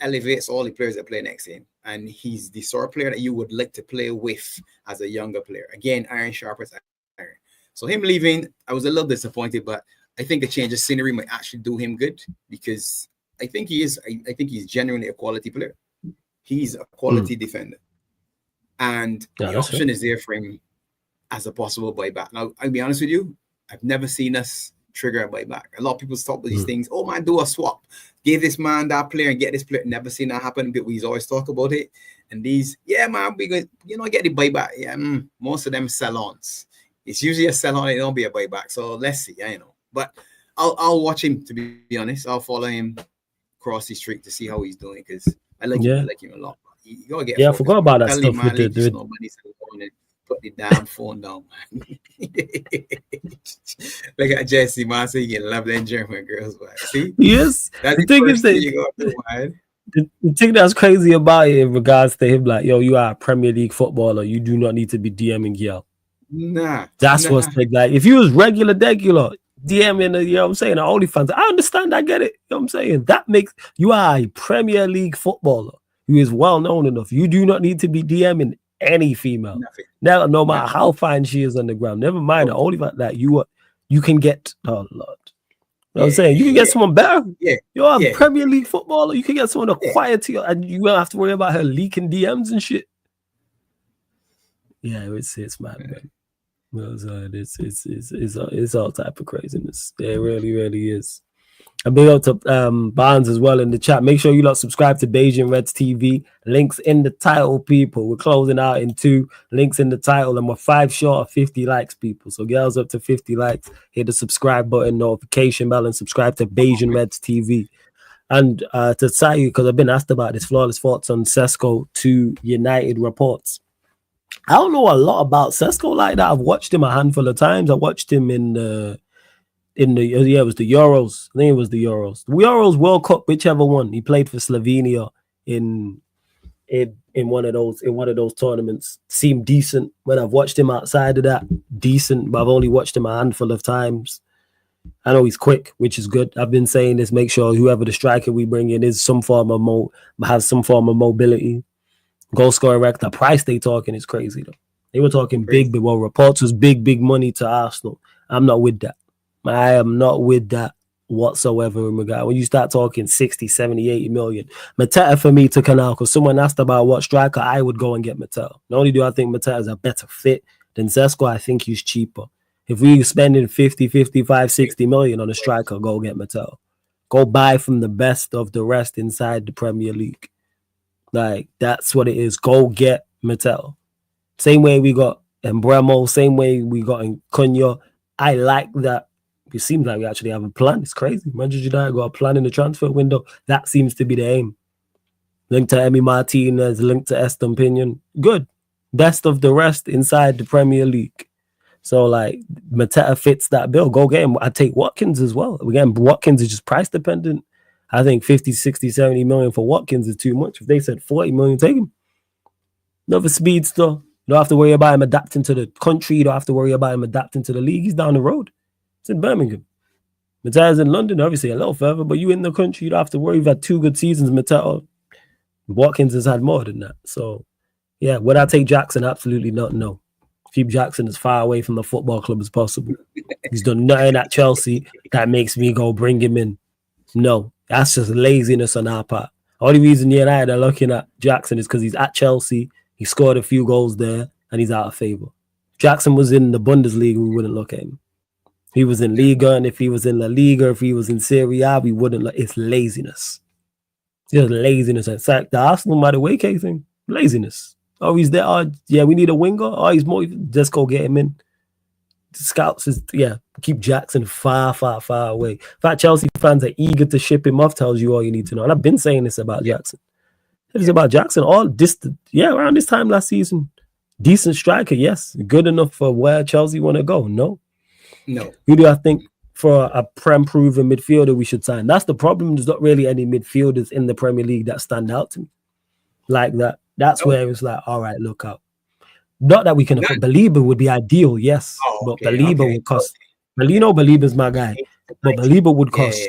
elevates all the players that play next to him. And he's the sort of player that you would like to play with as a younger player. Again, iron sharpens iron. So him leaving, I was a little disappointed, but I think a change of scenery might actually do him good because I think he's genuinely a quality player. He's a quality defender. And the option is there for him as a possible buyback. Now, I'll be honest with you, I've never seen us trigger a buyback. A lot of people talk about these things. Oh man, do a swap. Give this man that player and get this player. Never seen that happen, but we always talk about it. And these, man, we going get the buyback. Yeah, most of them sell-ons. It's usually a sell-on, it don't be a buyback. So let's see, But I'll watch him, to be honest. I'll follow him across the street to see how he's doing because I like him a lot. You gotta get I forgot about that stuff man, with the put the damn phone down, man. Look at Jesse, man. So you can love them German girls, man. See? Yes. That's the thing is that you got to do, man. The thing that's crazy about it in regards to him, like, you are a Premier League footballer. You do not need to be DMing girl. Nah. That's what's like. If you was regular, DMing, you know what I'm saying, the OnlyFans, I understand, I get it. You know what I'm saying? That makes you are a Premier League footballer who is well known enough. You do not need to be DMing any female. Now, no matter how fine she is on the ground. Never mind the OnlyFans that you can get. Oh Lord. You know what I'm saying? You can get someone better. You're a Premier League footballer. You can get someone quiet to you, and you don't have to worry about her leaking DMs and shit. Yeah, it's mad, man. It's all type of craziness. It really, really is. And big up to Barnes as well in the chat. Make sure you subscribe to Beijing Reds TV. Links in the title, people. We're closing out in 2 links in the title, and we're 5 short of 50 likes, people. So girls up to 50 likes. Hit the subscribe button, notification bell, and subscribe to Beijing Reds TV. And to Sayu, because I've been asked about his flawless thoughts on Sesko to United reports. I don't know a lot about Sesko like that. I've watched him a handful of times. I watched him in the it was the Euros. I think it was the Euros. The Euros World Cup, whichever one. He played for Slovenia in one of those tournaments. Seemed decent. When I've watched him outside of that, decent, but I've only watched him a handful of times. I know he's quick, which is good. I've been saying this, make sure whoever the striker we bring in is has some form of mobility. Goal scorer record. The price they talking is crazy though. They were talking big, reports was big money to Arsenal. I'm not with that. I am not with that whatsoever in regard. When you start talking 60, 70, 80 million, Mateta for me to Canal, because someone asked about what striker I would go and get Mateta. Not only do I think Mateta is a better fit than Zesco, I think he's cheaper. If we're spending 50, 55, 60 million on a striker, go get Mateta. Go buy from the best of the rest inside the Premier League. Like, that's what it is. Go get Mateta. Same way we got Embremo, same way we got in Cunha. I like that. It seems like we actually have a plan. It's crazy. Manchester United got a plan in the transfer window. That seems to be the aim. Linked to Emi Martinez, linked to Estupiñán. Good. Best of the rest inside the Premier League. So, like, Mateta fits that bill. Go get him. I take Watkins as well. Again, Watkins is just price dependent. I think 50, 60, 70 million for Watkins is too much. If they said 40 million, take him. Another speedster. You don't have to worry about him adapting to the country. You don't have to worry about him adapting to the league. He's down the road. It's in Birmingham. Mateta's in London, obviously a little further, but you in the country, you don't have to worry. You've had 2 good seasons. Mateta, Watkins has had more than that. So, yeah, would I take Jackson? Absolutely not. No. Keep Jackson as far away from the football club as possible. He's done nothing at Chelsea that makes me go bring him in. No, that's just laziness on our part. Only reason you and I are looking at Jackson is because he's at Chelsea. He scored a few goals there, and he's out of favor. If Jackson was in the Bundesliga, we wouldn't look at him. If he was in Liga, and if he was in La Liga, if he was in Serie A, we wouldn't look. It's laziness. It's just laziness. It's like the Arsenal by the way case thing. Laziness. Oh, he's there. Oh, yeah, we need a winger. Oh, he's more. Just go get him in. Scouts is, yeah, keep Jackson far, far, far away. In fact, Chelsea fans are eager to ship him off, tells you all you need to know. And I've been saying this about Jackson. It's about Jackson all this, around this time last season. Decent striker, yes. Good enough for where Chelsea want to go. No. Who do I think for a Prem proven midfielder we should sign? That's the problem. There's not really any midfielders in the Premier League that stand out to me like that. That's where it was like, all right, look out. Not that we can afford. Belieber would be ideal, yes. But Belieber would cost. You know Belieber's my guy. But Belieber would cost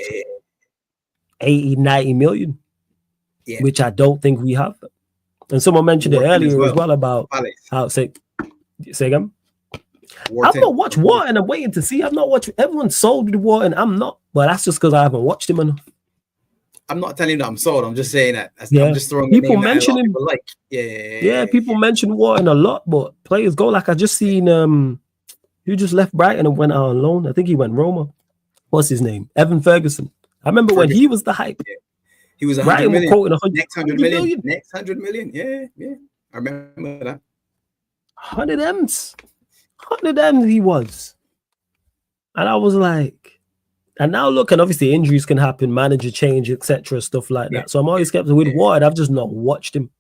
80, 90 million. Yeah. Which I don't think we have. And someone mentioned it earlier as well about how say again. I've not watched Wharton. I'm waiting to see. I've not watched. Everyone's sold with Wharton. I'm not. But that's just because I haven't watched him enough. I'm not telling you that I'm sold. I'm just saying that. Yeah. I'm just throwing people mention him. People like. Yeah. People mention Wharton a lot, but players go. Like I just seen who just left Brighton and went out on loan. I think he went Roma. What's his name? Evan Ferguson. I remember when he was the hype. Yeah. He was 100 million. Next 100 million. Next 100 million. Yeah. I remember that. 100 M's. 100 M's he was. And I was like, and now look, and obviously injuries can happen, manager change, etc., stuff like that. So I'm always skeptical with Ward. I've just not watched him.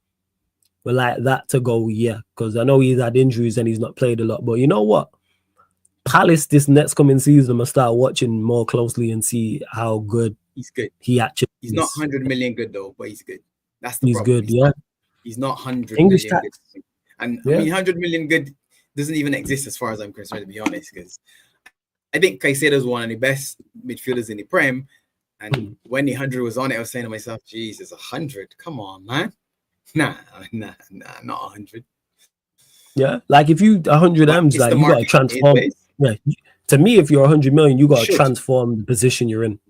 But like that to go, because I know he's had injuries and he's not played a lot. But you know what? Palace this next coming season, I'm gonna start watching more closely and see how good he's good. He actually he's not 100 million good though, but he's good. That's the he's problem. Good, He's not 100 English million tax. good. And I mean 100 million good doesn't even exist as far as I'm concerned, to be honest, because I think Caicedo's one of the best midfielders in the Prem. And when the 100 was on it, I was saying to myself, Jesus, 100. Come on, man. Nah, not 100. Yeah, like if you 100 M's, like you gotta transform. Yeah, to me, if you're 100 million, you gotta transform the position you're in.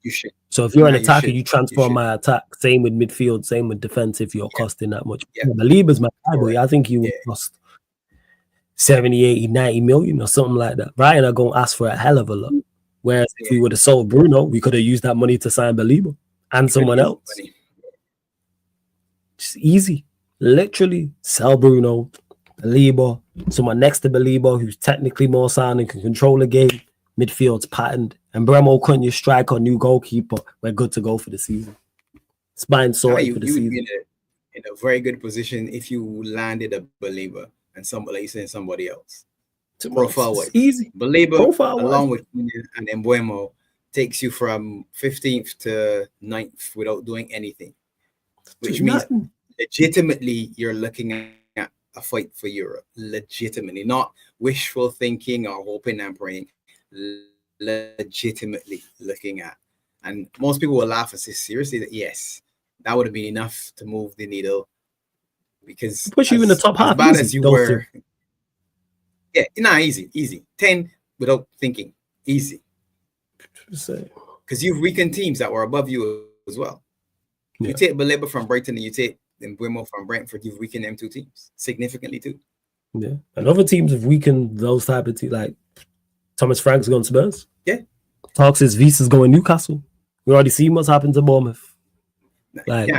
You should. So if you're an attacker, you transform my attack. Same with midfield, same with defense. If you're costing that much, Belieber's my guy, boy. I think he would cost 70, 80, 90 million or something like that. Brian are going to ask for a hell of a lot. Whereas if we would have sold Bruno, we could have used that money to sign Belieber and someone else. Just easy. Literally sell Bruno, Belieber, someone next to Belieber who's technically more sound and can control the game. Midfield's patterned. And Bremo Cunha striker, new goalkeeper. We're good to go for the season. Spine sorted for the season. You'd be in a very good position if you landed a Belieber and somebody else. Profile wise, easy. Belieber along with Cunha and Embuemo takes you from 15th to 9th without doing anything, which means legitimately you're looking at a fight for Europe. Legitimately, not wishful thinking or hoping and praying. Legitimately looking at, and most people will laugh and say seriously that yes, that would have been enough to move the needle because push you in the top half. As bad as you were, easy 10 without thinking, easy. because you've weakened teams that were above you as well. Yeah. You take Baleba from Brighton and you take Mbeumo from Brentford, you've weakened them two teams significantly too. Yeah, and other teams have weakened those type of teams. Like Thomas Frank's going Spurs. Yeah. Talks is Visa's going Newcastle. We already seen what's happened to Bournemouth. Like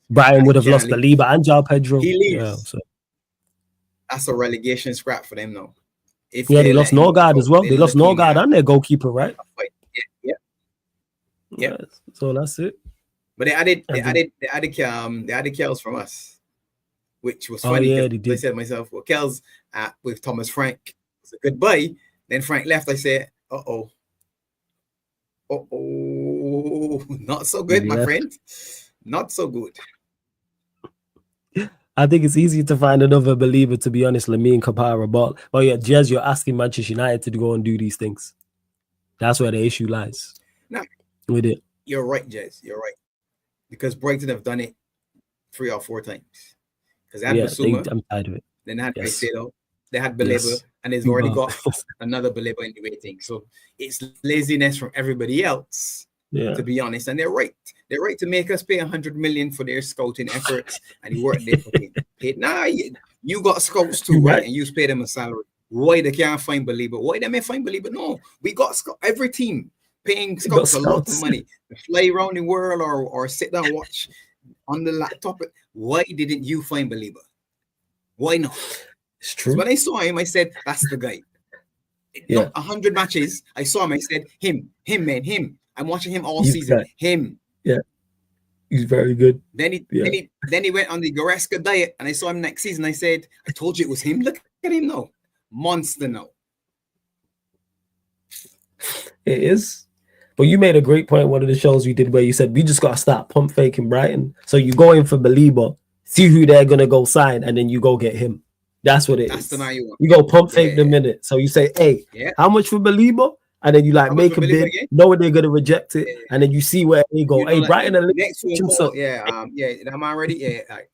Brian would have lost Baleba and João Pedro. He leaves. Yeah, so that's a relegation scrap for them now. They lost Norgard as well. They lost Norgard and their goalkeeper, right? Yeah. So that's it. But they added Kells from us, which was funny. I said to myself, well, Kells with Thomas Frank was a good buy. Then Frank left. I said, not so good, my friend. Not so good. I think it's easy to find another believer, to be honest. Lamine Kapara, but yeah, Jez, you're asking Manchester United to go and do these things. That's where the issue lies. No, with it. You're right, Jez. You're right. Because Brighton have done it 3 or 4 times. Because they had Basuma, I'm tired of it. Then they had Caicedo, they had Baleba, and they've already got another Baleba in the waiting. So it's laziness from everybody else, to be honest. And they're right. They're right to make us pay 100 million for their scouting efforts, and he worked there for paid. Nah, you got scouts too, right? And you pay them a salary. Why they can't find Baleba? Why they may find Baleba? No, we got every team paying scouts a lot of money to fly around the world or sit down and watch on the laptop. Why didn't you find Baleba? Why not? It's true. When I saw him, I said, that's the guy. Not 100 matches. I saw him. I said, him, man, him. I'm watching him all season. Him. Yeah. He's very good. Then he went on the Goretzka diet, and I saw him next season. I said, I told you it was him. Look at him now. Monster now. It is. But you made a great point one of the shows we did where you said we just got to start pump faking Brighton. So you go in for Baleba, see who they're going to go sign, and then you go get him. That's what it is. The man you want. You go pump fake the minute. So you say, hey, how much for Baleba? And then you make a bid, know what they're going to reject it, and then you see where they go. Hey, Brighton, and next one, am I ready? Yeah, like,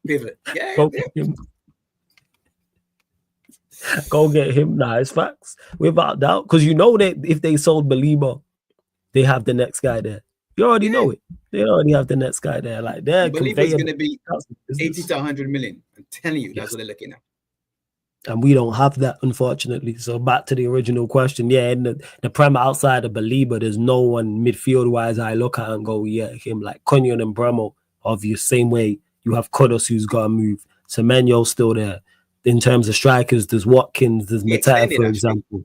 pivot. Yeah, go get him. Go get him. Nah, it's facts. Without doubt. Because you know that if they sold Baleba, they have the next guy there. You already know it. They already have the next guy there. Like they're Balieba's going to be 80 to 100 million. I'm telling you, that's what they're looking at. And we don't have that, unfortunately. So back to the original question. Yeah, in the Prem outside of Baleba, there's no one midfield-wise I look at and go, yeah, him. Like Cunyon and Bremo, obvious. Same way you have Kudus who's got to move. Semenyo's still there. In terms of strikers, there's Watkins, there's Mateta, for example.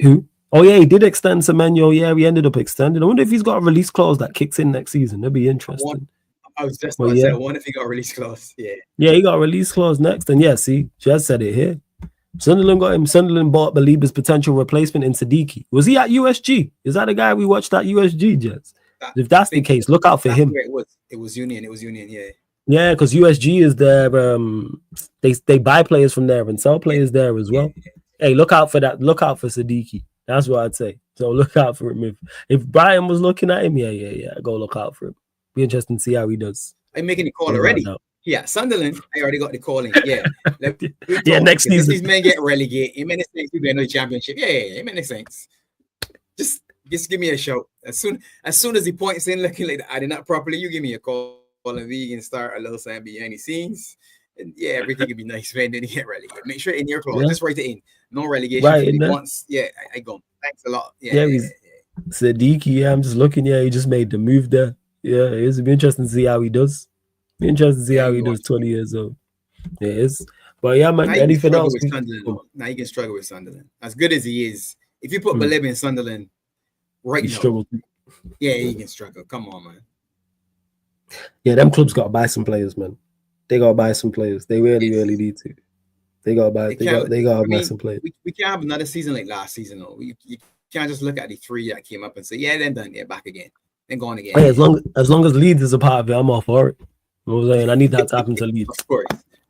Who? Oh, yeah, he did extend Semenyo. Yeah, we ended up extending. I wonder if he's got a release clause that kicks in next season. That'd be interesting. I was just about to say, I wonder if he got a release clause. Yeah. Yeah, he got a release clause next. And yeah, see, Jez said it here. Sunderland got him. Sunderland bought Baleba's potential replacement in Siddiqui. Was he at USG? Is that the guy we watched at USG, Jez? If that's the case, look out for him. It was Union, yeah. Yeah, because USG is their they buy players from there and sell players there as well. Hey, look out for that. Look out for Siddiqui. That's what I'd say. So look out for him. If Brian was looking at him, yeah, go look out for him. Be interesting to see how he does. I'm making the call already. Yeah, Sunderland, I already got the call in. Yeah. Next season. These men get relegated. It makes sense to be in the championship. Yeah, it makes sense. Just give me a shout. As soon as he points in looking like I did not properly, you give me a call and we can start a little something behind the scenes. And yeah, everything will be nice, man. Then you get relegated. Make sure in your clause, just write it in. No relegation. Right, once. Yeah, I go. Thanks a lot. Yeah. Siddiqui, yeah, I'm just looking. Yeah, he just made the move there. Yeah, it'll be interesting to see how he does. Be interesting to see how he does 20 years old. It is. But yeah, man, anything else? Now he can struggle with Sunderland. As good as he is, if you put Baleba in Sunderland right now, struggle. Yeah, he can struggle. Come on, man. Yeah, them clubs got to buy some players, man. They got to buy some players. They really need to. They got to buy. They got to buy some players. We can't have another season like last season, though. You can't just look at the 3 that came up and say, yeah, they're done. They're back again. They're going again. Hey, as long as Leeds is a part of it, I'm all for it. You know what I'm saying? I need that to happen to Leeds. Of course.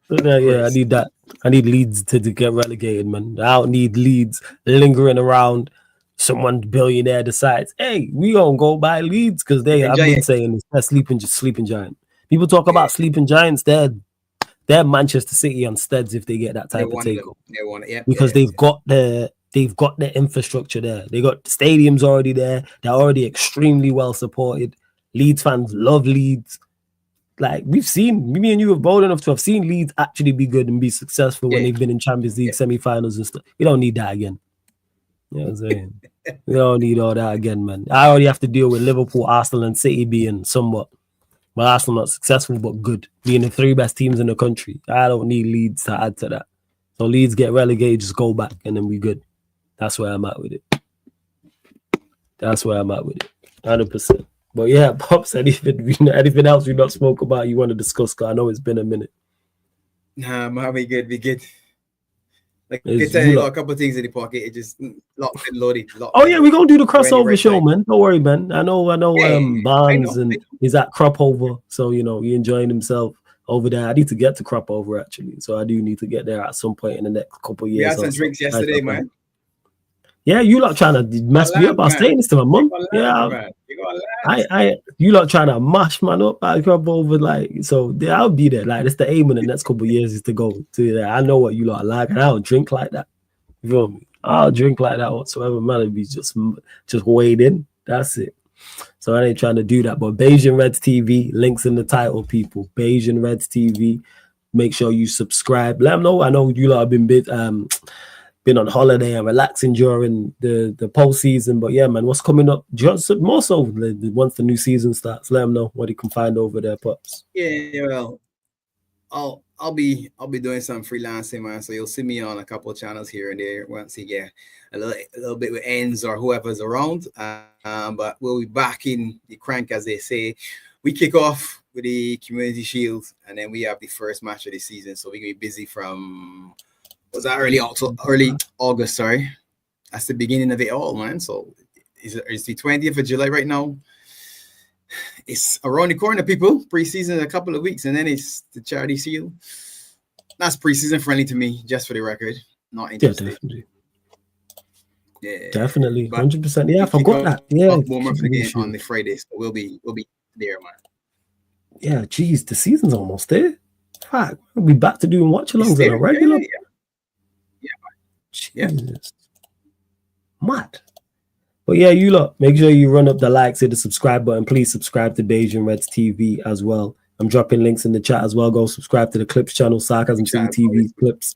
Yeah, I need that. I need Leeds to get relegated, man. I don't need Leeds lingering around. Someone billionaire decides, hey, we gonna go buy Leeds because I've been saying this. They're sleeping giant. People talk about sleeping giants. They're Manchester City on steads if they get that type of takeover. They want it, because they've got the They've got the infrastructure there. They got stadiums already there. They're already extremely well supported. Leeds fans love Leeds. Like, we've seen, me and you are bold enough to have seen Leeds actually be good and be successful when they've been in Champions League semi-finals and stuff. We don't need that again. You know what I'm saying? We don't need all that again, man. I already have to deal with Liverpool, Arsenal, and City being somewhat, well, Arsenal not successful, but good. Being the 3 best teams in the country. I don't need Leeds to add to that. So Leeds get relegated, just go back, and then we good. That's where I'm at with it. 100%. But yeah, Pops, anything else we not spoke about you want to discuss? Because I know it's been a minute. Nah, man, we good. Like, I can tell you a couple of things in the pocket. It just locked and loaded. Yeah, we're going to do the crossover show, man. Don't worry, man. I know Barnes and he's at Cropover. So, you know, he enjoying himself over there. I need to get to Cropover, actually. So I do need to get there at some point in the next couple of years. We had some drinks yesterday, man. Yeah, you lot trying to mess me up. I was saying this to my mum. Yeah, you lot trying to mash man up. I come over so. Yeah, I'll be there. Like, it's the aim in the next couple of years is to go to there. I know what you lot like, and I don't drink like that. You feel me? I'll drink like that whatsoever. Man, it'll be just wade in. That's it. So I ain't trying to do that. But Bayesian Reds TV, links in the title, people. Bayesian Reds TV. Make sure you subscribe. Let them know. I know you lot have been on holiday and relaxing during the postseason, but yeah, man, what's coming up? Just more so once the new season starts. Let them know what you can find over there, Pops. Yeah, well, I'll be doing some freelancing, man. So you'll see me on a couple of channels here and there once you get a little bit with ends or whoever's around. But we'll be back in the crank, as they say. We kick off with the Community Shield, and then we have the first match of the season. So we're gonna be busy from. Was that early August? Sorry, that's the beginning of it all, man. So it's the 20th of July right now. It's around the corner, people. Preseason in a couple of weeks, and then it's the Charity Shield. That's preseason friendly to me, just for the record. Not interested. Yeah, definitely, 100%. Yeah, I forgot that. Yeah, warm up again on the Fridays. So we'll be there, man. Yeah, geez, the season's almost there. Fuck, we'll be back to doing watch-alongs on a regular. Yeah. Mad. But yeah, you lot, make sure you run up the likes, hit the subscribe button. Please subscribe to Bayesian Reds TV as well. I'm dropping links in the chat as well. Go subscribe to the Clips channel, Sarcasm City TV Clips.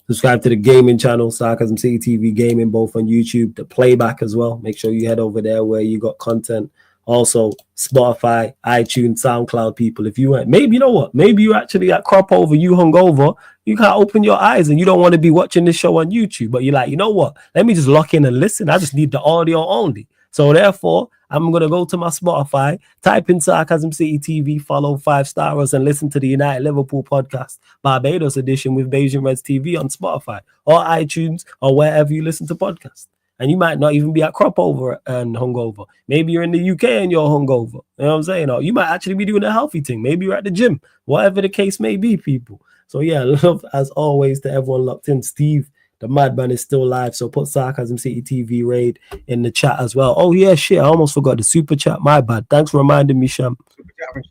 Subscribe to the gaming channel, Sarcasm City TV Gaming, both on YouTube. The playback as well. Make sure you head over there where you got content. Also, Spotify, iTunes, SoundCloud, people. If you went, maybe you know what? Maybe you actually at Cropover, you hungover, you can't open your eyes and you don't want to be watching this show on YouTube. But you're like, you know what? Let me just lock in and listen. I just need the audio only. So therefore, I'm going to go to my Spotify, type in Sarcasm City TV, follow 5-stars, and listen to the United Liverpool podcast, Barbados edition with Bayesian Reds TV on Spotify or iTunes or wherever you listen to podcasts. And you might not even be at Cropover and hungover. Maybe you're in the UK and you're hungover. You know what I'm saying? Or you might actually be doing a healthy thing. Maybe you're at the gym. Whatever the case may be, people. So yeah, love as always to everyone locked in. Steve, the madman, is still live. So put Sarcasm City TV raid in the chat as well. Oh yeah, shit. I almost forgot the super chat. My bad. Thanks for reminding me, Sham.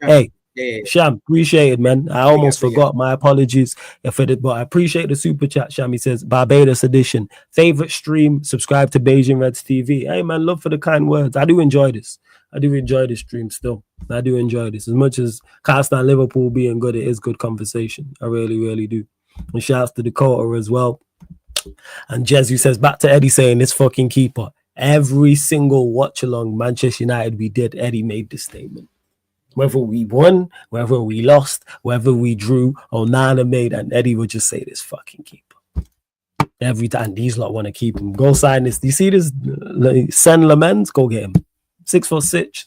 Hey. Yeah. Sham, appreciate it, man. I almost forgot. My apologies if it, but I appreciate the super chat. Sham, he says Barbados edition, favorite stream. Subscribe to Bayesian Reds TV. Hey, man, love for the kind words. I do enjoy this. I do enjoy this stream still. I do enjoy this as much as can't stand Liverpool being good. It is good conversation. I really, really do. And shouts to Dakota as well. And Jesu says back to Eddie saying this fucking keeper. Every single watch along Manchester United we did, Eddie made this statement. Whether we won, whether we lost, whether we drew, Onana made, and Eddie would just say this fucking keeper. Every time these lot want to keep him. Go sign this. Do you see this? Senne Lammens, go get him. 6'6",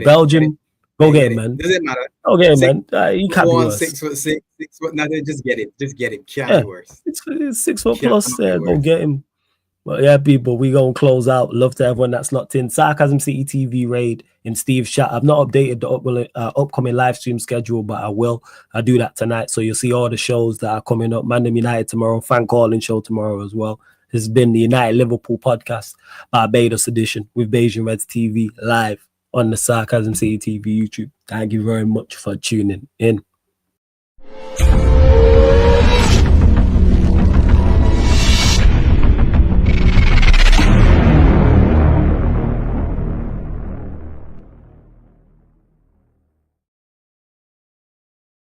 Belgium. Go get him, man. Doesn't matter. Go get him, man. He can't be worse. 6'6", 6 foot nothing. Just get it. Just get him. Can't be worse. It's 6 foot plus. Go get him. But yeah, people, we gonna close out. Love to everyone that's locked in. Sarcasm City TV raid in Steve's chat. I've not updated the upcoming live stream schedule, but I will. I'll do that tonight. So you'll see all the shows that are coming up. Mandem United tomorrow, fan calling show tomorrow as well. This has been the United Liverpool podcast, Barbados edition with Bayesian Reds TV live on the Sarcasm City TV YouTube. Thank you very much for tuning in.